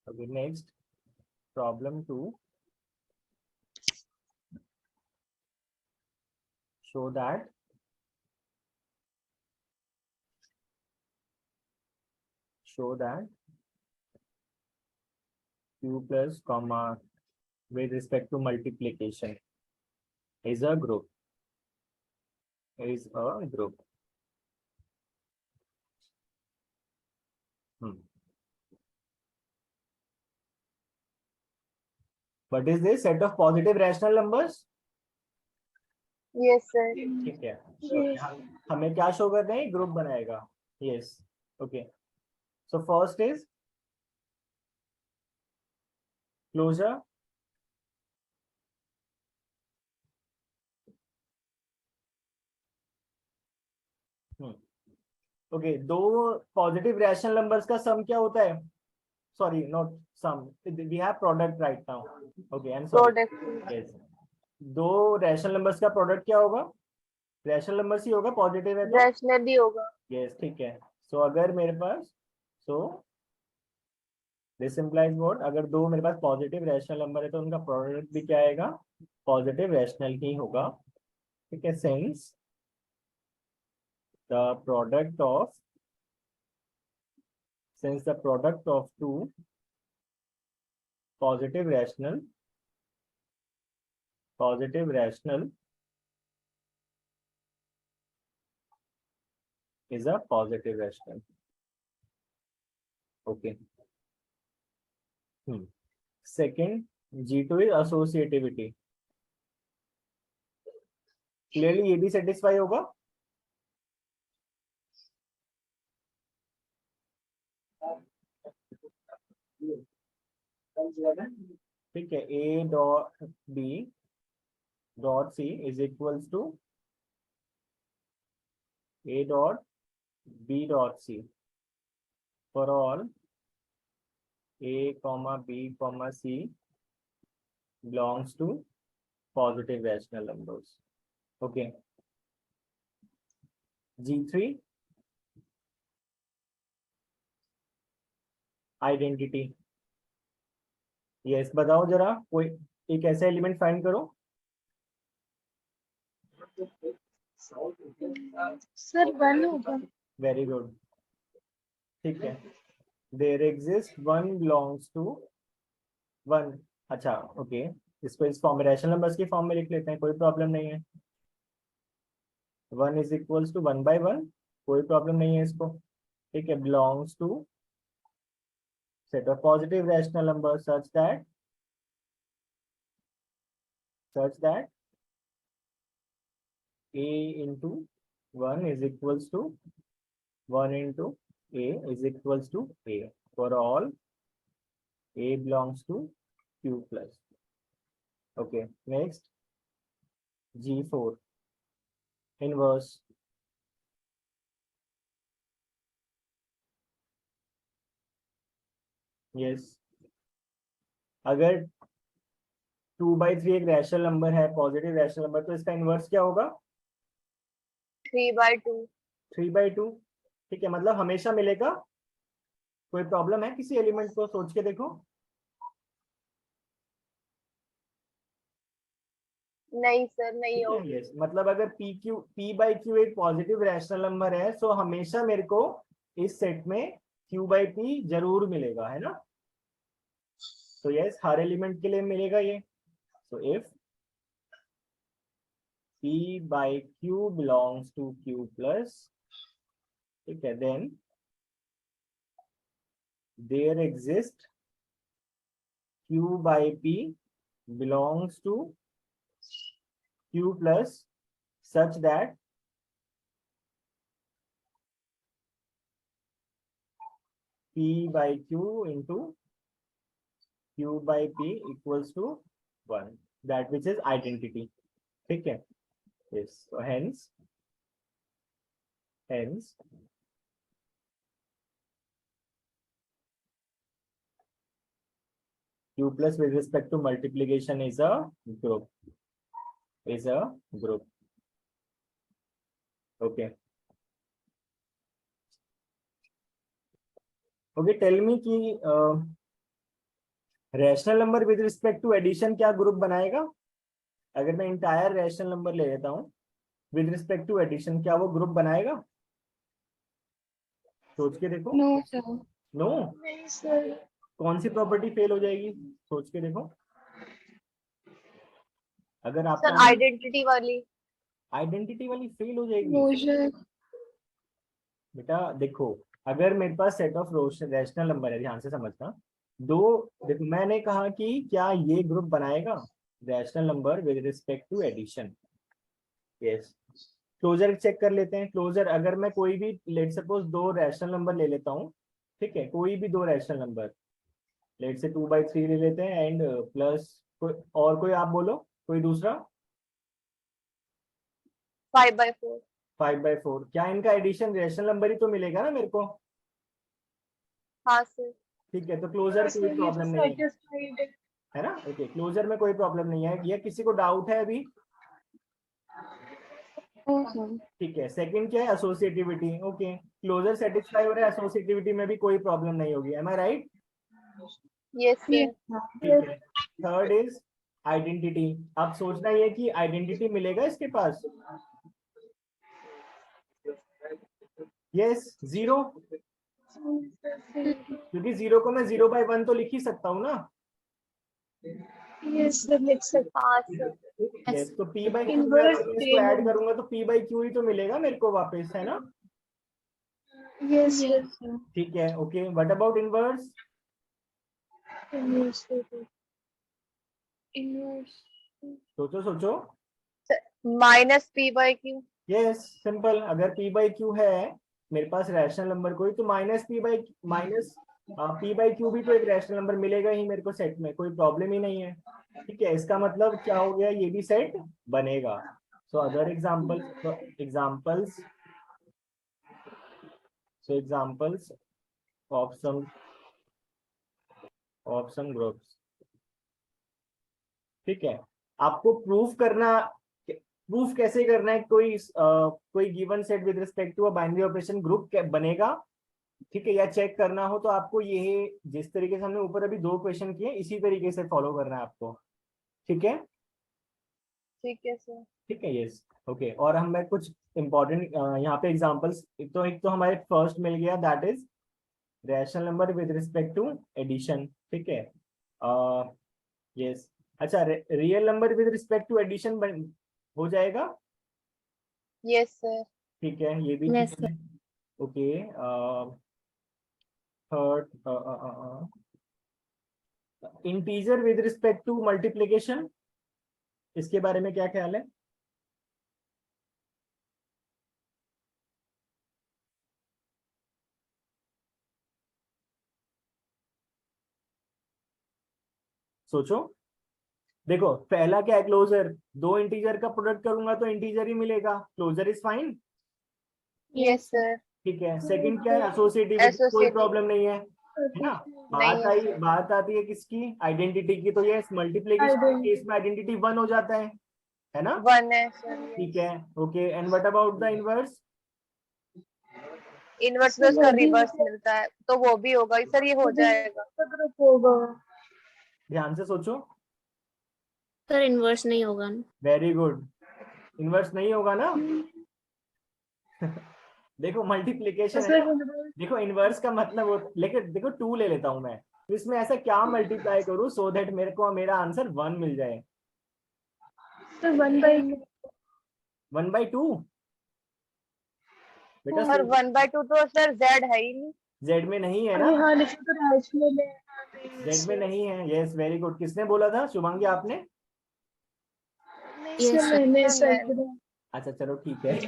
Speaker 1: Okay, next problem 2 show that q plus comma with respect to multiplication is a group. What is this? Set of positive rational numbers.
Speaker 4: Yes sir.
Speaker 1: ठीक है, तो हमें क्या शो कर रहे हैं? ग्रुप बनाएगा. Yes. Okay. So first is closure. Okay, दो पॉजिटिव रैशनल नंबर्स का सम क्या होता है? Sorry, not sum. We have product right now. Okay, I'm sorry.
Speaker 4: Product
Speaker 1: Yes. दो रैशनल नंबर्स का प्रोडक्ट क्या होगा? रैशनल नंबर्स ही होगा, पॉजिटिव है तो.
Speaker 4: रैशनली होगा.
Speaker 1: यस, ठीक है. सो अगर मेरे पास, सो दिस इंप्लाइज व्हाट? अगर दो मेरे पास पॉजिटिव रैशनल नंबर है तो उनका प्रोडक्ट भी क्या आएगा? पॉजिटिव रैशनल ही होगा. ठीक है. Since the product of two positive rational is a positive rational. Okay. Second, G2 is associativity. Clearly ये भी satisfy होगा. ठीक है. A dot B dot C is equals to A dot B dot C for all A comma B comma C belongs to positive rational numbers. Okay. G3 identity. Yes, बताओ जरा, कोई एक ऐसा एलिमेंट फाइंड करो.
Speaker 3: Sir 1 होगा.
Speaker 1: Very good. ठीक है. There exist one belongs to one. अच्छा, ओके. इसको इस फॉर्म में, रैशनल नंबर्स की फॉर्म में लिख लेते हैं, कोई प्रॉब्लम नहीं है. 1 इज इक्वल्स टू 1 by 1, कोई प्रॉब्लम नहीं है इसको. ठीक है. Belongs to set of positive rational numbers such that A into 1 is equals to 1 into A is equals to A for all A belongs to Q plus. Okay, next G4 inverse. Yes, अगर 2/3 एक rational number है, positive rational number, तो इसका inverse क्या होगा?
Speaker 4: 3/2.
Speaker 1: 3/2. ठीक है. मतलब हमेशा मिलेगा. कोई प्रॉब्लम है? किसी एलिमेंट को सोच के देखो.
Speaker 4: नहीं सर, नहीं होगी.
Speaker 1: यस, मतलब अगर P/Q एक पॉजिटिव रैशनल नंबर है, सो हमेशा मेरे को इस सेट में Q/P जरूर मिलेगा, है ना? तो यस, हर एलिमेंट के लिए मिलेगा ये. So if P/Q belongs to Q plus, ठीक है, then there exist Q/P belongs to Q plus such that P/Q into Q/P equals to 1, that which is identity. ठीक है. Yes, so hence Q plus with respect to multiplication is a group. Okay. Okay, tell me कि rational number with respect to addition क्या group बनाएगा? अगर मैं entire rational number ले लेता हूँ विद रिस्पेक्ट टू एडिशन, क्या वो ग्रुप बनाएगा? सोच के देखो।
Speaker 3: No sir.
Speaker 1: नो।
Speaker 3: नहीं सर।
Speaker 1: कौन सी प्रॉपर्टी फेल हो जाएगी? सोच के देखो। अगर
Speaker 4: सर
Speaker 1: आपका
Speaker 4: आइडेंटिटी वाली।
Speaker 1: आइडेंटिटी वाली फेल हो जाएगी
Speaker 3: क्लोजर।
Speaker 1: बेटा। देखो, अगर मेरे पास सेट ऑफ रैशनल नंबर है, ध्यान से समझना। दो, देखो मैंने कहा कि क्या ये ग्रुप बनाएगा rational number with respect to addition? Yes. Closure check कर लेते हैं। क्लोजर, अगर मैं कोई भी लेट सपोज दो रैशनल नंबर ले लेता हूँ, ठीक है, कोई भी दो रैशनल नंबर, लेट से 2/3 ले लेते हैं एंड प्लस और कोई आप बोलो कोई दूसरा
Speaker 4: 5/4।
Speaker 1: 5/4, क्या इनका एडिशन रैशनल नंबर ही तो मिलेगा ना मेरे को?
Speaker 4: हाँ सर।
Speaker 1: ठीक है, तो क्लोजर कोई प्रॉब्लम नहीं है ना? ओके, क्लोजर में कोई प्रॉब्लम नहीं है। या किसी को डाउट है अभी?
Speaker 3: No sir.
Speaker 1: ठीक है। सेकंड क्या है? एसोसिएटिविटी। ओके, क्लोजर सेटिस्फाई हो रहा है, एसोसिएटिविटी में भी कोई प्रॉब्लम नहीं होगी। M I right?
Speaker 4: Yes sir.
Speaker 3: Yes
Speaker 1: ठीक है। Third is identity. अब सोचना ये कि आइडेंटिटी मिलेगा इसके पास? यस, जीरो, क्योंकि जीरो को मैं 0/1 तो लिख ही सकता हूँ ना।
Speaker 3: यस सर लिख सकते।
Speaker 4: हाँ सर।
Speaker 1: यस, तो p बाई क्यू में
Speaker 3: Inverse
Speaker 1: अगर मैं इसको ऐड करूंगा तो p बाई क्यू ही तो मिलेगा मेरे को वापस, है ना?
Speaker 3: Yes sir.
Speaker 1: ठीक है। Okay, what about inverse?
Speaker 3: Inverse. Inverse.
Speaker 1: सोचो सोचो।
Speaker 4: -p/q।
Speaker 1: Yes, simple. अगर p बाई क्यू है मेरे पास रैशनल नंबर कोई, तो p बाई क्यू भी तो एक रैशनल नंबर मिलेगा ही मेरे को सेट में, कोई प्रॉब्लम ही नहीं है। ठीक है, इसका मतलब क्या हो गया? ये भी सेट बनेगा। So other examples of some groups. ठीक है, आपको प्रूफ कैसे करना है? कोई given set with respect to a binary operation group बनेगा, ठीक है, या चेक करना हो तो आपको ये जिस तरीके से हमने ऊपर अभी दो क्वेश्चन किए इसी तरीके से फॉलो करना है आपको। ठीक है?
Speaker 4: ठीक है सर।
Speaker 1: ठीक है। यस। ओके, और मैं कुछ इंपॉर्टेंट यहाँ पे एग्जांपल्स, एक तो हमारे फर्स्ट मिल गया, that is rational number with respect to addition. ठीक है। यस। अच्छा, real number with respect to addition हो जाएगा?
Speaker 4: Yes sir.
Speaker 1: ठीक है, ये भी
Speaker 2: Yes,
Speaker 1: ठीक है। Okay, third, integer with respect to multiplication, इसके बारे में क्या ख्याल है? सोचो। देखो, पहला क्या है? क्लोजर। दो इंटीजर का प्रोडक्ट करूंगा तो इंटीजर ही मिलेगा, closure is fine.
Speaker 4: Yes sir.
Speaker 1: ठीक है। सेकंड क्या है? एसोसिएटिविटी, कोई
Speaker 4: Associative।
Speaker 1: प्रॉब्लम नहीं है, है ना?
Speaker 4: नहीं है सर।
Speaker 1: बात आती है किसकी? आइडेंटिटी की। तो ये मल्टीप्लिकेशन के केस में आइडेंटिटी 1 हो जाता है ना?
Speaker 4: 1 है सर।
Speaker 1: ठीक है। Okay, and what about the inverse?
Speaker 4: Inverse में उसका रिवर्स मिलता है तो वो भी होगा सर, ये हो जाएगा।
Speaker 3: ग्रुप होगा।
Speaker 1: ध्यान से सोचो।
Speaker 2: सर इनवर्स नहीं होगा।
Speaker 1: वेरी गुड, इनवर्स नहीं होगा ना? देखो, मल्टीप्लिकेशन है ना? देखो, इनवर्स का मतलब लेकिन देखो 2 ले लेता हूं मैं, तो इसमें ऐसा क्या मल्टीप्लाई करूं सो दैट मेरे को मेरा आंसर 1 मिल जाए?
Speaker 3: सर 1/2।
Speaker 1: 1/2 बेटा,
Speaker 4: और 1/2 तो सर z है ही नहीं।
Speaker 1: जेड में नहीं है ना?
Speaker 3: हाँ लेकिन तो रैशनल है।
Speaker 1: जेड में नहीं है। Yes, very good. किसने बोला था? शुभांगी, आपने?
Speaker 3: नहीं सर मैंने सर।
Speaker 1: अच्छा, चलो ठीक है।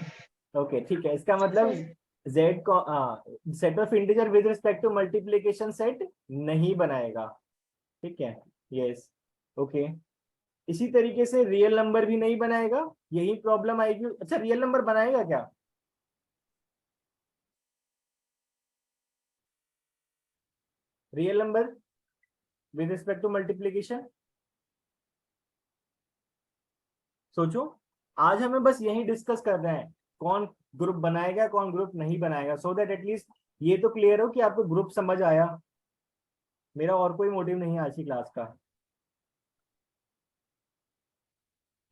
Speaker 1: ओके, ठीक है, इसका मतलब जेड को set of integer with respect to multiplication set नहीं बनाएगा। ठीक है। यस। ओके, इसी तरीके से रियल नंबर भी नहीं बनाएगा, यही प्रॉब्लम आएगी। अच्छा, रियल नंबर बनाएगा क्या? Real number with respect to multiplication, सोचो। आज हमें बस यही डिस्कस कर रहे हैं, कौन ग्रुप बनाएगा कौन ग्रुप नहीं बनाएगा, सो दैट एटलीस्ट ये तो क्लियर हो कि आपको ग्रुप समझ आया। मेरा और कोई मोटिव नहीं है आज की क्लास का।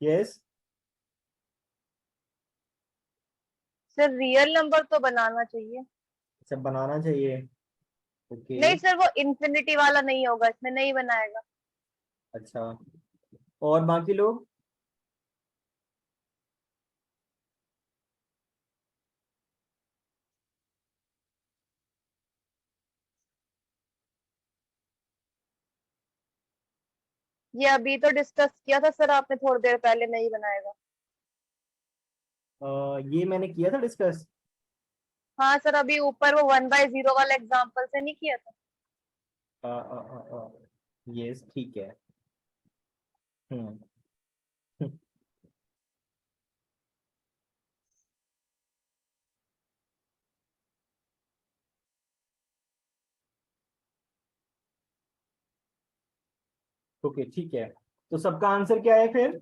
Speaker 1: यस
Speaker 4: सर रियल नंबर तो बनाना चाहिए।
Speaker 1: सब बनाना चाहिए। ओके
Speaker 4: नहीं सर, वो इंफिनिटी वाला नहीं होगा, इसमें नहीं बनाएगा।
Speaker 1: अच्छा, और बाकी लोग?
Speaker 4: ये अभी तो डिस्कस किया था सर आपने थोड़ी देर पहले, नहीं बनाएगा।
Speaker 1: ये मैंने किया था डिस्कस।
Speaker 4: हाँ सर, अभी ऊपर वो 1/0 वाला एग्जांपल से नहीं किया था।
Speaker 1: यस ठीक है। हम्म ओके ठीक है, तो सबका आंसर क्या है फिर?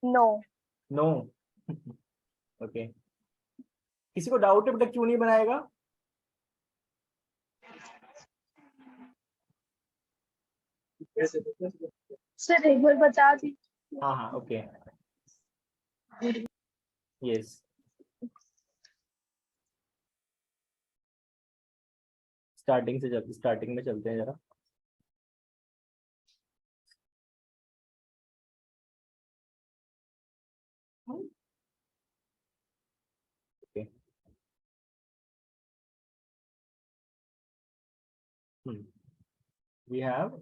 Speaker 4: नो।
Speaker 1: नो ओके, किसी को डाउट है बेटा क्यों नहीं बनाएगा?
Speaker 3: सर एक बार बता दीजिए।
Speaker 1: हाँ हाँ ओके यस, स्टार्टिंग में चलते हैं जरा। Okay we have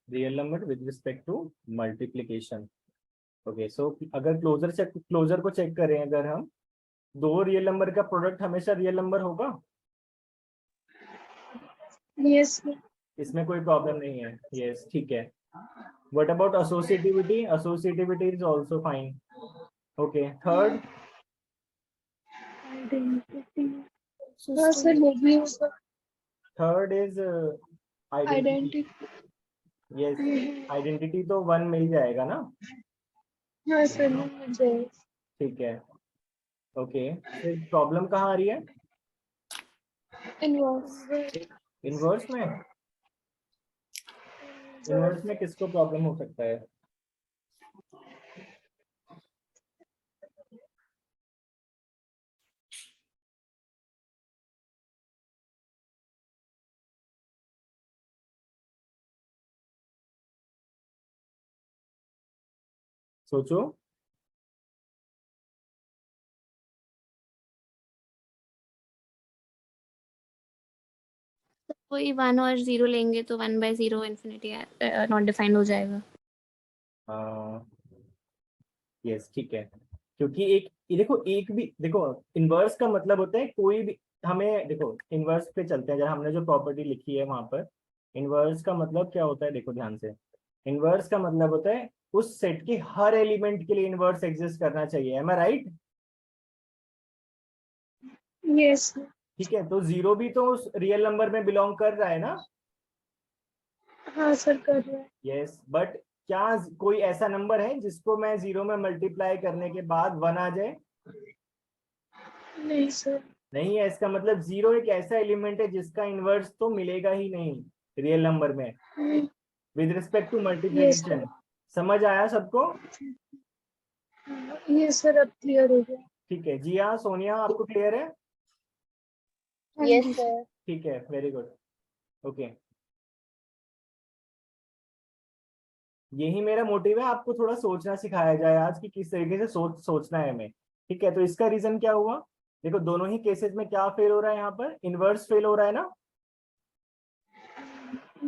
Speaker 1: real number with respect to multiplication. Okay so अगर क्लोजर को चेक करें, अगर हम दो रियल नंबर का प्रोडक्ट हमेशा रियल नंबर होगा,
Speaker 3: यस
Speaker 1: इसमें कोई प्रॉब्लम नहीं है। यस ठीक है। What about associativity? Associativity is also fine. Okay third?
Speaker 3: Identity. हाँ सर वो भी होगा।
Speaker 1: Third is identity.
Speaker 3: Identity.
Speaker 1: Yes identity तो वन मिल जाएगा ना?
Speaker 3: हाँ सर मुझे
Speaker 1: ठीक है ओके, फिर प्रॉब्लम कहाँ आ रही है?
Speaker 3: इन्वॉल्व।
Speaker 1: इनवर्स में? इनवर्स में किसको प्रॉब्लम हो सकता है? सोचो।
Speaker 5: कोई 1 और 0 लेंगे तो 1/0 इन्फिनिटी नॉट डिफाइंड हो जाएगा।
Speaker 1: यस ठीक है, क्योंकि एक ये देखो, एक भी देखो, इनवर्स का मतलब होता है कोई भी, हमें देखो इनवर्स पे चलते हैं जरा, हमने जो प्रॉपर्टी लिखी है वहां पर। इनवर्स का मतलब क्या होता है, देखो ध्यान से। इनवर्स का मतलब होता है उस सेट के हर एलिमेंट के लिए इनवर्स एग्जिस्ट करना चाहिए। M I right?
Speaker 3: यस
Speaker 1: ठीक है, तो जीरो भी तो उस रियल नंबर में बिलोंग कर रहा है ना?
Speaker 3: हाँ सर कर रहे हैं।
Speaker 1: यस बट क्या कोई ऐसा नंबर है जिसको मैं जीरो में मल्टीप्लाई करने के बाद वन आ जाए?
Speaker 3: नहीं सर।
Speaker 1: नहीं है, इसका मतलब जीरो एक ऐसा एलिमेंट है जिसका इनवर्स तो मिलेगा ही नहीं रियल नंबर में with respect to
Speaker 3: yes
Speaker 1: multiplication. समझ आया सबको?
Speaker 3: ये सर अब क्लियर हो गया।
Speaker 1: ठीक है जी हाँ, सोनिया आपको क्लियर है?
Speaker 3: हाँ
Speaker 4: यस
Speaker 3: जी
Speaker 4: सर।
Speaker 1: ठीक है वेरी गुड ओके। यही मेरा मोटिव है, आपको थोड़ा सोचना सिखाया जाए आज कि किस तरीके से सोचना है हमें। ठीक है, तो इसका रीजन क्या हुआ? देखो दोनों ही केसेस में क्या फेल हो रहा है, यहाँ पर इनवर्स फेल हो रहा है ना?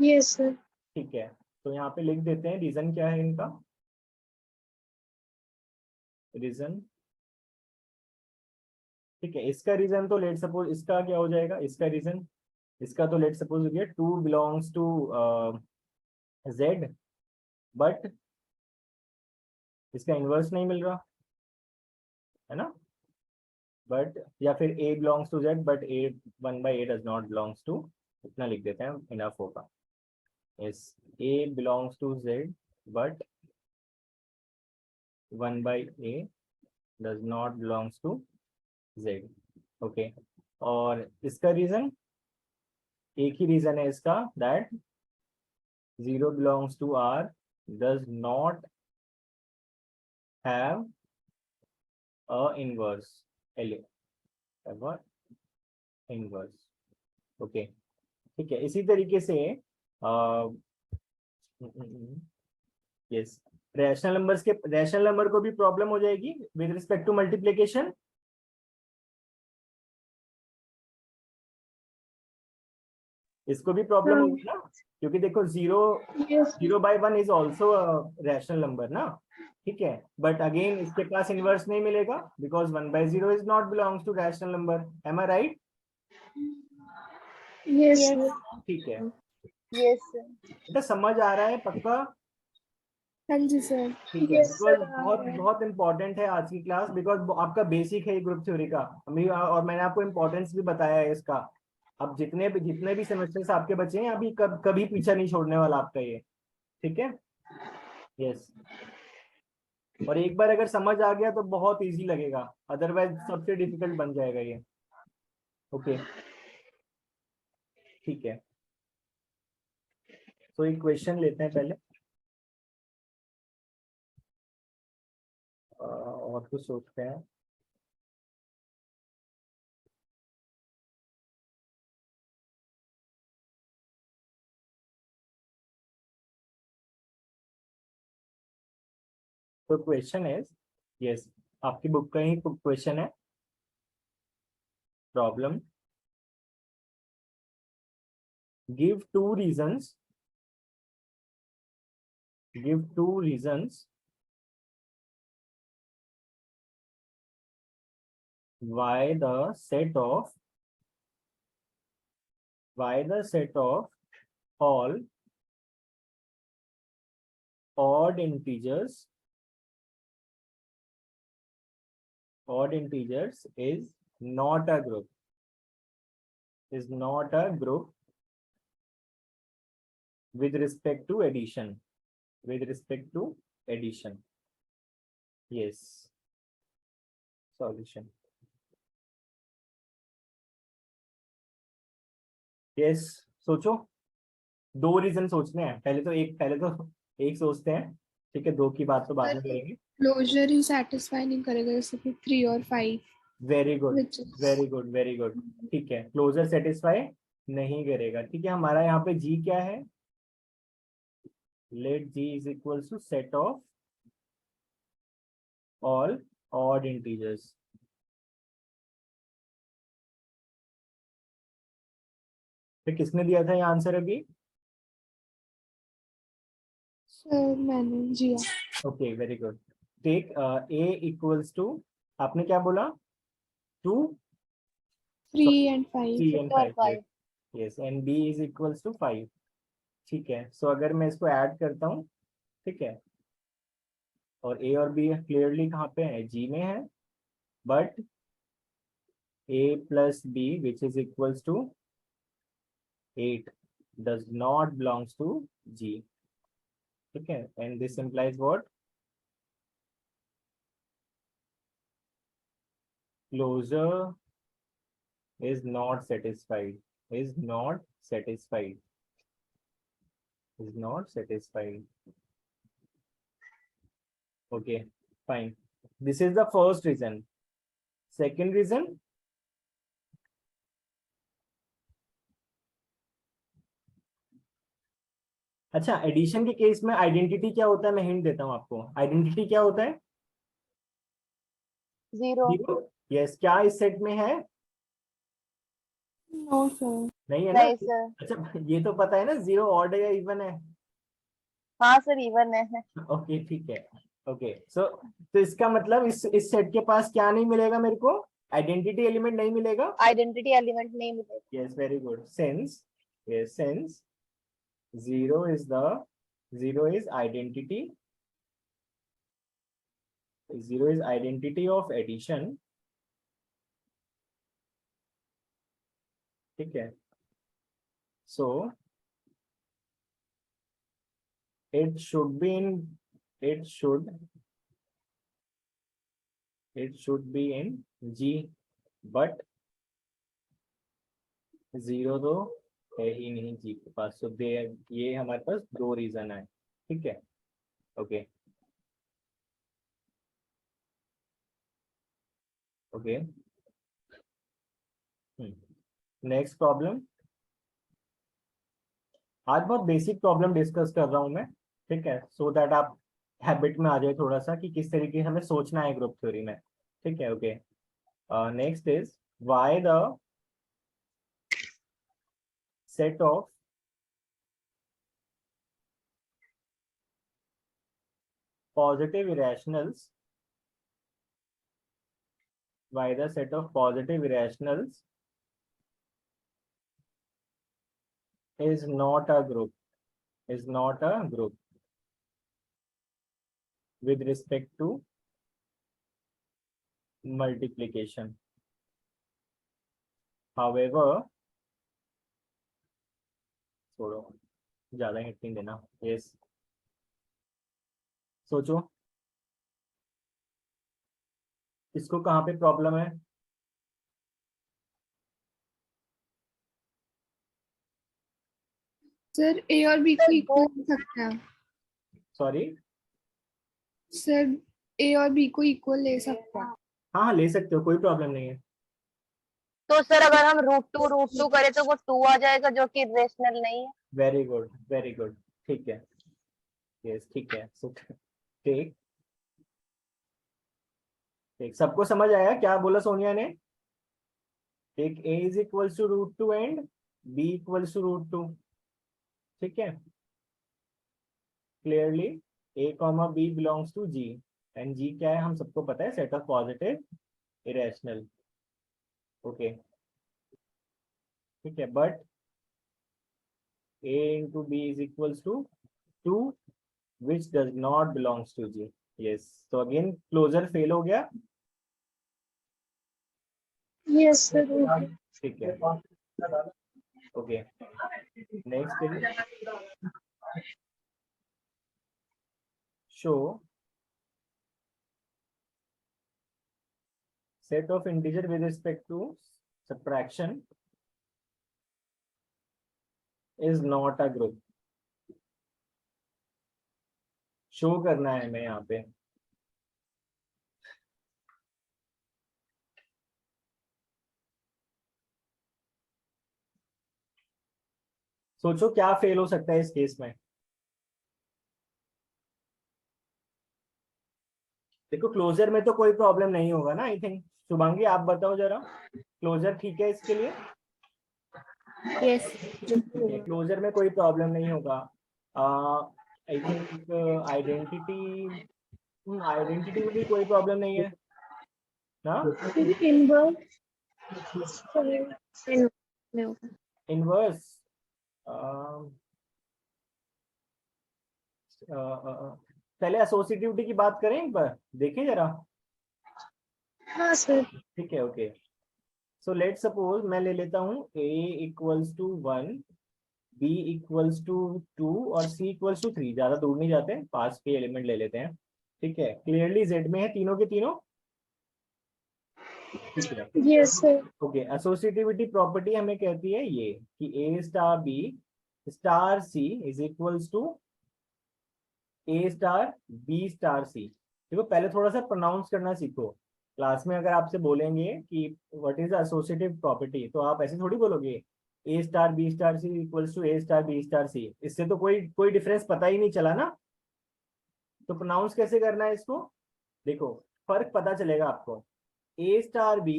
Speaker 3: Yes sir.
Speaker 1: ठीक है, तो यहाँ पे लिख देते हैं रीजन क्या है इनका। रीजन ठीक है, इसका रीजन तो लेट सपोज इसका क्या हो जाएगा, इसका रीजन, इसका तो लेट सपोज हो गया two belongs to Z, but इसका इनवर्स नहीं मिल रहा है ना? बट या फिर ए belongs to Z but A 1/a does not belongs to, इतना लिख देते हैं, इनफ होगा। Yes A belongs to Z but 1/a does not belongs to Z. Okay, और इसका रीजन एक ही रीजन है इसका, that 0 belongs to R, does not have a inverse, ever inverse. Okay ठीक है, इसी तरीके से यस, रैशनल नंबर को भी प्रॉब्लम हो जाएगी विद रिस्पेक्ट टू मल्टीप्लिकेशन। इसको भी प्रॉब्लम होगी ना, क्योंकि देखो 0/1 इज ऑल्सो रैशनल नंबर ना, ठीक है, बट अगेन इसके पास इनवर्स नहीं मिलेगा because 1/0 is not belongs to rational number. Am I right?
Speaker 3: Yes,
Speaker 4: Yes.
Speaker 3: sir.
Speaker 1: ठीक है,
Speaker 4: Yes, sir.
Speaker 1: बेटा समझ आ रहा है पक्का?
Speaker 3: हाँ जी सर।
Speaker 1: ठीक है, बिकॉज बहुत बहुत इंपॉर्टेंट है आज की क्लास, बिकॉज आपका बेसिक है ग्रुप थ्योरी का, और मैंने आपको इम्पोर्टेंस भी बताया है इसका। अब जितने भी सेमेस्टर्स आपके बचे हैं अभी, कभी पीछा नहीं छोड़ने वाला आपका ये, ठीक है? यस, और एक बार अगर समझ आ गया तो बहुत इजी लगेगा, अदरवाइज सबसे डिफिकल्ट बन जाएगा ये। ओके ठीक है, तो एक क्वेश्चन लेते हैं पहले, और कुछ सोचते हैं। तो क्वेश्चन इज, यस, आपकी बुक का ही क्वेश्चन है। Problem, give two reasons why the set of all odd integers is not a group with respect to addition. Yes, solution. Yes, सोचो, दो रीजन सोचने हैं, पहले तो एक सोचते हैं, ठीक है, दो की बात तो बाद में करेंगे।
Speaker 3: क्लोजर ही सेटिस्फाई नहीं करेगा, जैसे कि 3 और 5।
Speaker 1: Very good,
Speaker 3: Which is-
Speaker 1: very good, very good, ठीक है, क्लोजर सेटिस्फाई नहीं करेगा, ठीक है। हमारा यहाँ पे जी क्या है? Let G is equals to set of all odd integers. फिर किसने दिया था ये आंसर अभी?
Speaker 3: सर मैंने जिया।
Speaker 1: Okay very good, take a equals to, आपने क्या बोला? 2,
Speaker 3: 3 and 5।
Speaker 1: 3 and
Speaker 4: और
Speaker 1: 5,
Speaker 4: five.
Speaker 1: yes, and b is equals to 5, ठीक है। सो अगर मैं इसको ऐड करता हूँ, ठीक है, और a और b क्लियरली कहाँ पे है? g में है, but a plus b which is equals to 8 does not belongs to g, ठीक है, and this implies what? Closure is not satisfied, is not satisfied. Okay, fine, this is the first reason. Second reason, अच्छा, addition के case में identity क्या होता है? मैं hint देता हूँ आपको, आइडेंटिटी क्या होता है?
Speaker 4: 0.
Speaker 1: 0। यस, क्या इस सेट में है?
Speaker 3: No sir.
Speaker 1: नहीं है ना?
Speaker 4: नहीं सर।
Speaker 1: अच्छा, ये तो पता है ना 0 ऑड है या इवन है?
Speaker 4: हाँ सर, इवन है।
Speaker 1: ओके ठीक है, ओके सो तो इसका मतलब इस सेट के पास क्या नहीं मिलेगा मेरे को? आइडेंटिटी एलिमेंट नहीं मिलेगा।
Speaker 4: आइडेंटिटी एलिमेंट नहीं मिलेगा।
Speaker 1: Yes very good, since 0 is identity, 0 is identity of addition, ठीक है, so it should be in G, but 0 तो है ही नहीं जी के पास, so दे ये हमारे पास दो रीजन है, ठीक है, ओके ओके। नेक्स्ट प्रॉब्लम, आज बहुत बेसिक प्रॉब्लम डिस्कस कर रहा हूं मैं, ठीक है, सो दैट आप हैबिट में आ जाए थोड़ा सा कि किस तरीके से हमें सोचना है ग्रुप थ्योरी में, ठीक है, okay. Next is why the set of positive irrationals, why the set of positive irrationals is not a group, is not a group with respect to multiplication. However, छोड़ो ज्यादा हिंट नहीं देना, yes, सोचो इसको कहाँ पे प्रॉब्लम है,
Speaker 3: sir ए और बी को इक्वल ले सकते हैं।
Speaker 1: सॉरी,
Speaker 3: सर ए और बी को इक्वल ले सकते हैं।
Speaker 1: हाँ हाँ ले सकते हो, कोई प्रॉब्लम नहीं है।
Speaker 4: तो सर अगर हम √2 करें तो वो 2 आ जाएगा जो कि रेशनल नहीं है।
Speaker 1: वेरी गुड वेरी गुड, ठीक है, यस ठीक है, सो ठीक ठीक, सबको समझ आया क्या बोला सोनिया ने? एक a is equals to √2 and b equals to √2, ठीक है, clearly a comma b belongs to g and g क्या है हम सबको पता है, set of positive irrational, okay, ठीक है, but a into b is equals to 2 which does not belongs to g, yes, तो अगेन क्लोजर फेल हो गया,
Speaker 3: यस सर।
Speaker 1: ठीक है, okay, next is show set of integer with respect to subtraction is not a group, show करना है हमें यहाँ पे, सोचो क्या फेल हो सकता है इस केस में। देखो क्लोजर में तो कोई प्रॉब्लम नहीं होगा ना, आई थिंक, शुभांगी आप बताओ जरा, क्लोजर ठीक है इसके लिए?
Speaker 5: यस
Speaker 1: क्लोजर में कोई प्रॉब्लम नहीं होगा, आई थिंक आइडेंटिटी, आइडेंटिटी में भी कोई प्रॉब्लम नहीं है ना, इनवर्स, पहले एसोसिएटिविटी की बात करें एक बार, देखें जरा,
Speaker 3: हाँ सर।
Speaker 1: ठीक है, ओके, सो लेट सपोज मैं ले लेता हूँ a equals to 1, b equals to 2 और c इक्वल्स टू 3, ज्यादा दूर नहीं जाते, पास के एलिमेंट ले लेते हैं, ठीक है, क्लियरली z में है तीनों के तीनों, ठीक है,
Speaker 3: yes sir.
Speaker 1: Okay, associativity property हमें कहती है ये कि a star b star c is equals to a star b star c। देखो पहले थोड़ा सा प्रोनाउंस करना सीखो, क्लास में अगर आपसे बोलेंगे कि व्हाट इज एसोसिएटिव प्रॉपर्टी तो आप ऐसे थोड़ी बोलोगे a star b star c equals to a star b star c, इससे तो कोई डिफरेंस पता ही नहीं चला ना, तो प्रोनाउंस कैसे करना है इसको, देखो फर्क पता चलेगा आपको, a star b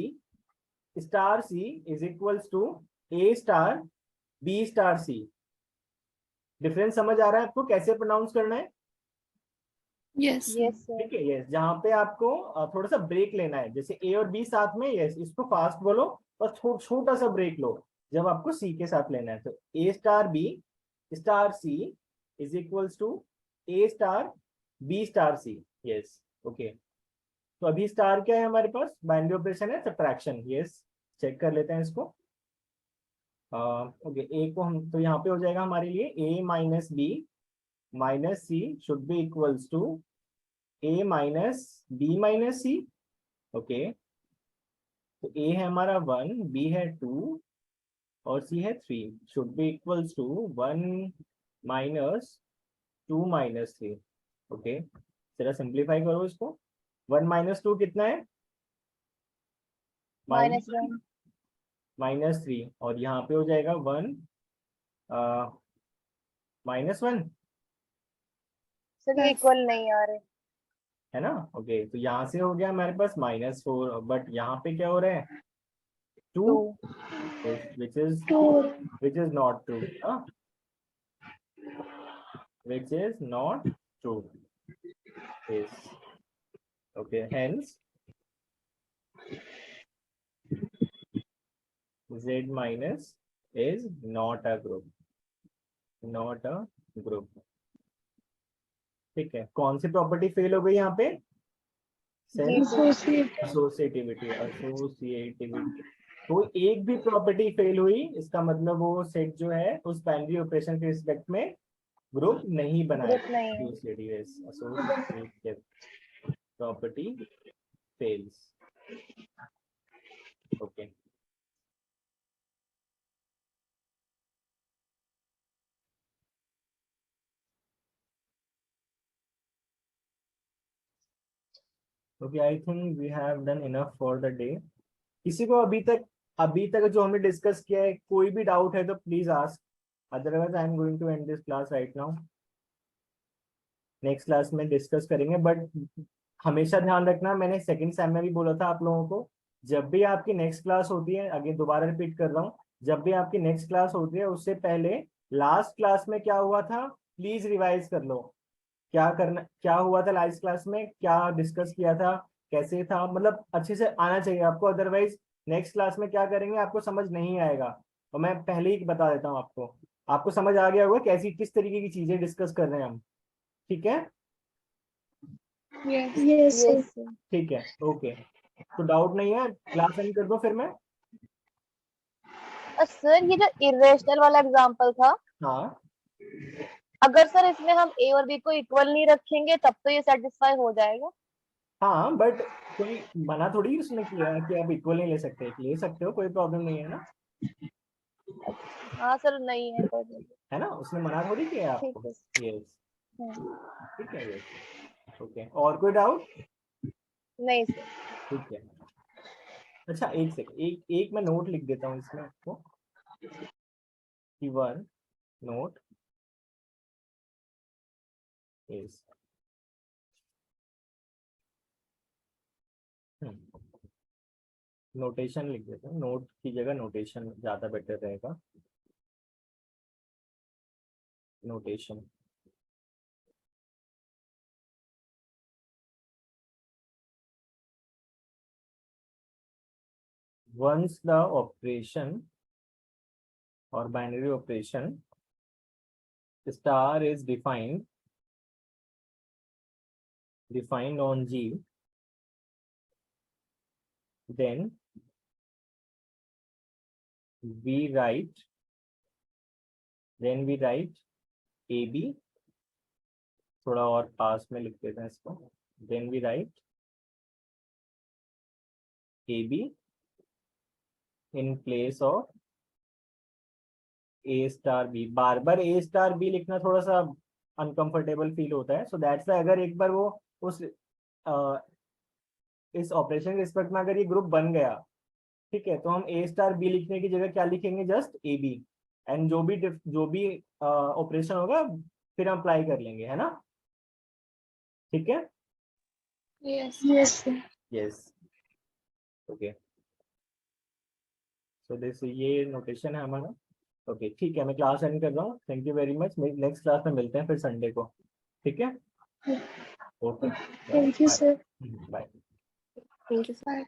Speaker 1: star c is equals to a star b star c, difference समझ आ रहा है आपको कैसे प्रोनाउंस करना है?
Speaker 3: Yes
Speaker 4: yes sir.
Speaker 1: ठीक है, यस, जहाँ पे आपको थोड़ा सा ब्रेक लेना है, जैसे ए और बी साथ में, यस इसको फास्ट बोलो और छोटा सा ब्रेक लो जब आपको सी के साथ लेना है, तो a star b star c is equals to a star b star c, yes, okay, तो अभी स्टार क्या है हमारे पास, बाइनरी ऑपरेशन है, सब्ट्रैक्शन, यस, चेक कर लेते हैं इसको, ओके, ए को हम तो यहाँ पे हो जाएगा हमारे लिए a minus b minus c should be equals to a minus b minus c, okay, तो a है हमारा 1, b है 2 और C है 3 should be equals to 1 minus 2 minus 3. Okay, जरा सिंप्लीफाई करो इसको. 1 minus 2 कितना है?
Speaker 4: -1
Speaker 1: -3 और यहाँ पे हो जाएगा 1 -1
Speaker 4: सर ये इक्वल नहीं आ रहे.
Speaker 1: है ना. ओके, तो यहाँ से हो गया हमारे पास -4 बट यहाँ पे क्या हो रहा है 2
Speaker 4: 2
Speaker 1: which is not true. Which is not true. Yes. Okay, hence Z minus is not a group. Not a group. ठीक है, कौन सी प्रॉपर्टी फेल हो गई यहाँ पे? एसोसिएटिविटी. तो एक भी प्रॉपर्टी फेल हुई इसका मतलब वो सेट जो है उस बाइनरी ऑपरेशन के रिस्पेक्ट में ग्रुप नहीं बनाएगा. Associative property fails. Okay, okay, I think we have done enough for the day. किसी को अभी तक जो हमने डिस्कस किया है कोई भी डाउट है तो please ask, otherwise I am going to end this class right now. Next class में डिस्कस करेंगे, बट हमेशा ध्यान रखना, मैंने सेकंड सेम में भी बोला था आप लोगों को, जब भी आपकी नेक्स्ट क्लास होती है, आगे दोबारा रिपीट कर रहा हूँ, जब भी आपकी नेक्स्ट क्लास होती है उससे पहले लास्ट क्लास में क्या हुआ था प्लीज रिवाइज कर लो. क्या हुआ था लास्ट क्लास में, क्या डिस्कस किया था, कैसे था, मतलब अच्छे से आना चाहिए आपको, अदरवाइज नेक्स्ट क्लास में क्या करेंगे आपको समझ नहीं आएगा. तो मैं पहले ही बता देता हूँ आपको समझ आ गया होगा कैसी किस तरीके की चीजें डिस्कस कर रहे हैं हम. ठीक है,
Speaker 3: Yes.
Speaker 1: ठीक है, ओके. तो डाउट नहीं है, क्लास एंड कर दो फिर मैं.
Speaker 4: सर ये जो इरेशनल वाला एग्जांपल था,
Speaker 1: हाँ
Speaker 4: अगर सर इसमें हम a और b को इक्वल नहीं रखेंगे तब तो ये सेटिस्फाई हो जाएगा.
Speaker 1: हाँ, बट कोई मना थोड़ी उसने किया है कि आप इक्वल नहीं ले सकते हो, कोई प्रॉब्लम नहीं है ना.
Speaker 4: हाँ सर नहीं है तो
Speaker 1: है ना, उसने मना थोड़ी किया
Speaker 4: ठीक
Speaker 1: आपको.
Speaker 4: है.
Speaker 1: यस, ठीक है, यस, ओके. और कोई डाउट?
Speaker 4: नहीं सर.
Speaker 1: ठीक है. अच्छा, एक सेकंड, एक मैं नोट लिख देता हूँ इसमें आपको कि 1 नोट इज नोटेशन लिख देता हूँ, नोट की जगह नोटेशन ज्यादा बेटर रहेगा. Notation. Once the operation or binary operation star is defined on G, then we write AB, थोड़ा और पास में लिख देते हैं इसको. Then we write AB in place of A star B. Bar bar A star B लिखना थोड़ा सा अनकंफर्टेबल फील होता है, सो दैट्स व्हाई अगर एक बार वो उस इस ऑपरेशन के रिस्पेक्ट में अगर ये ग्रुप बन गया, ठीक है, तो हम A स्टार B लिखने की जगह क्या लिखेंगे, जस्ट AB, एंड जो भी ऑपरेशन होगा फिर हम अप्लाई कर लेंगे, है ना. ठीक है, यस, ओके. सो दिस ये नोटेशन है हमारा. ओके, ठीक है, मैं क्लास एंड कर रहा हूँ. Thank you very much. Next class में मिलते हैं फिर संडे को. ठीक है, okay.
Speaker 3: Thank you, sir.
Speaker 1: Bye.
Speaker 5: Thank you.
Speaker 3: Bye.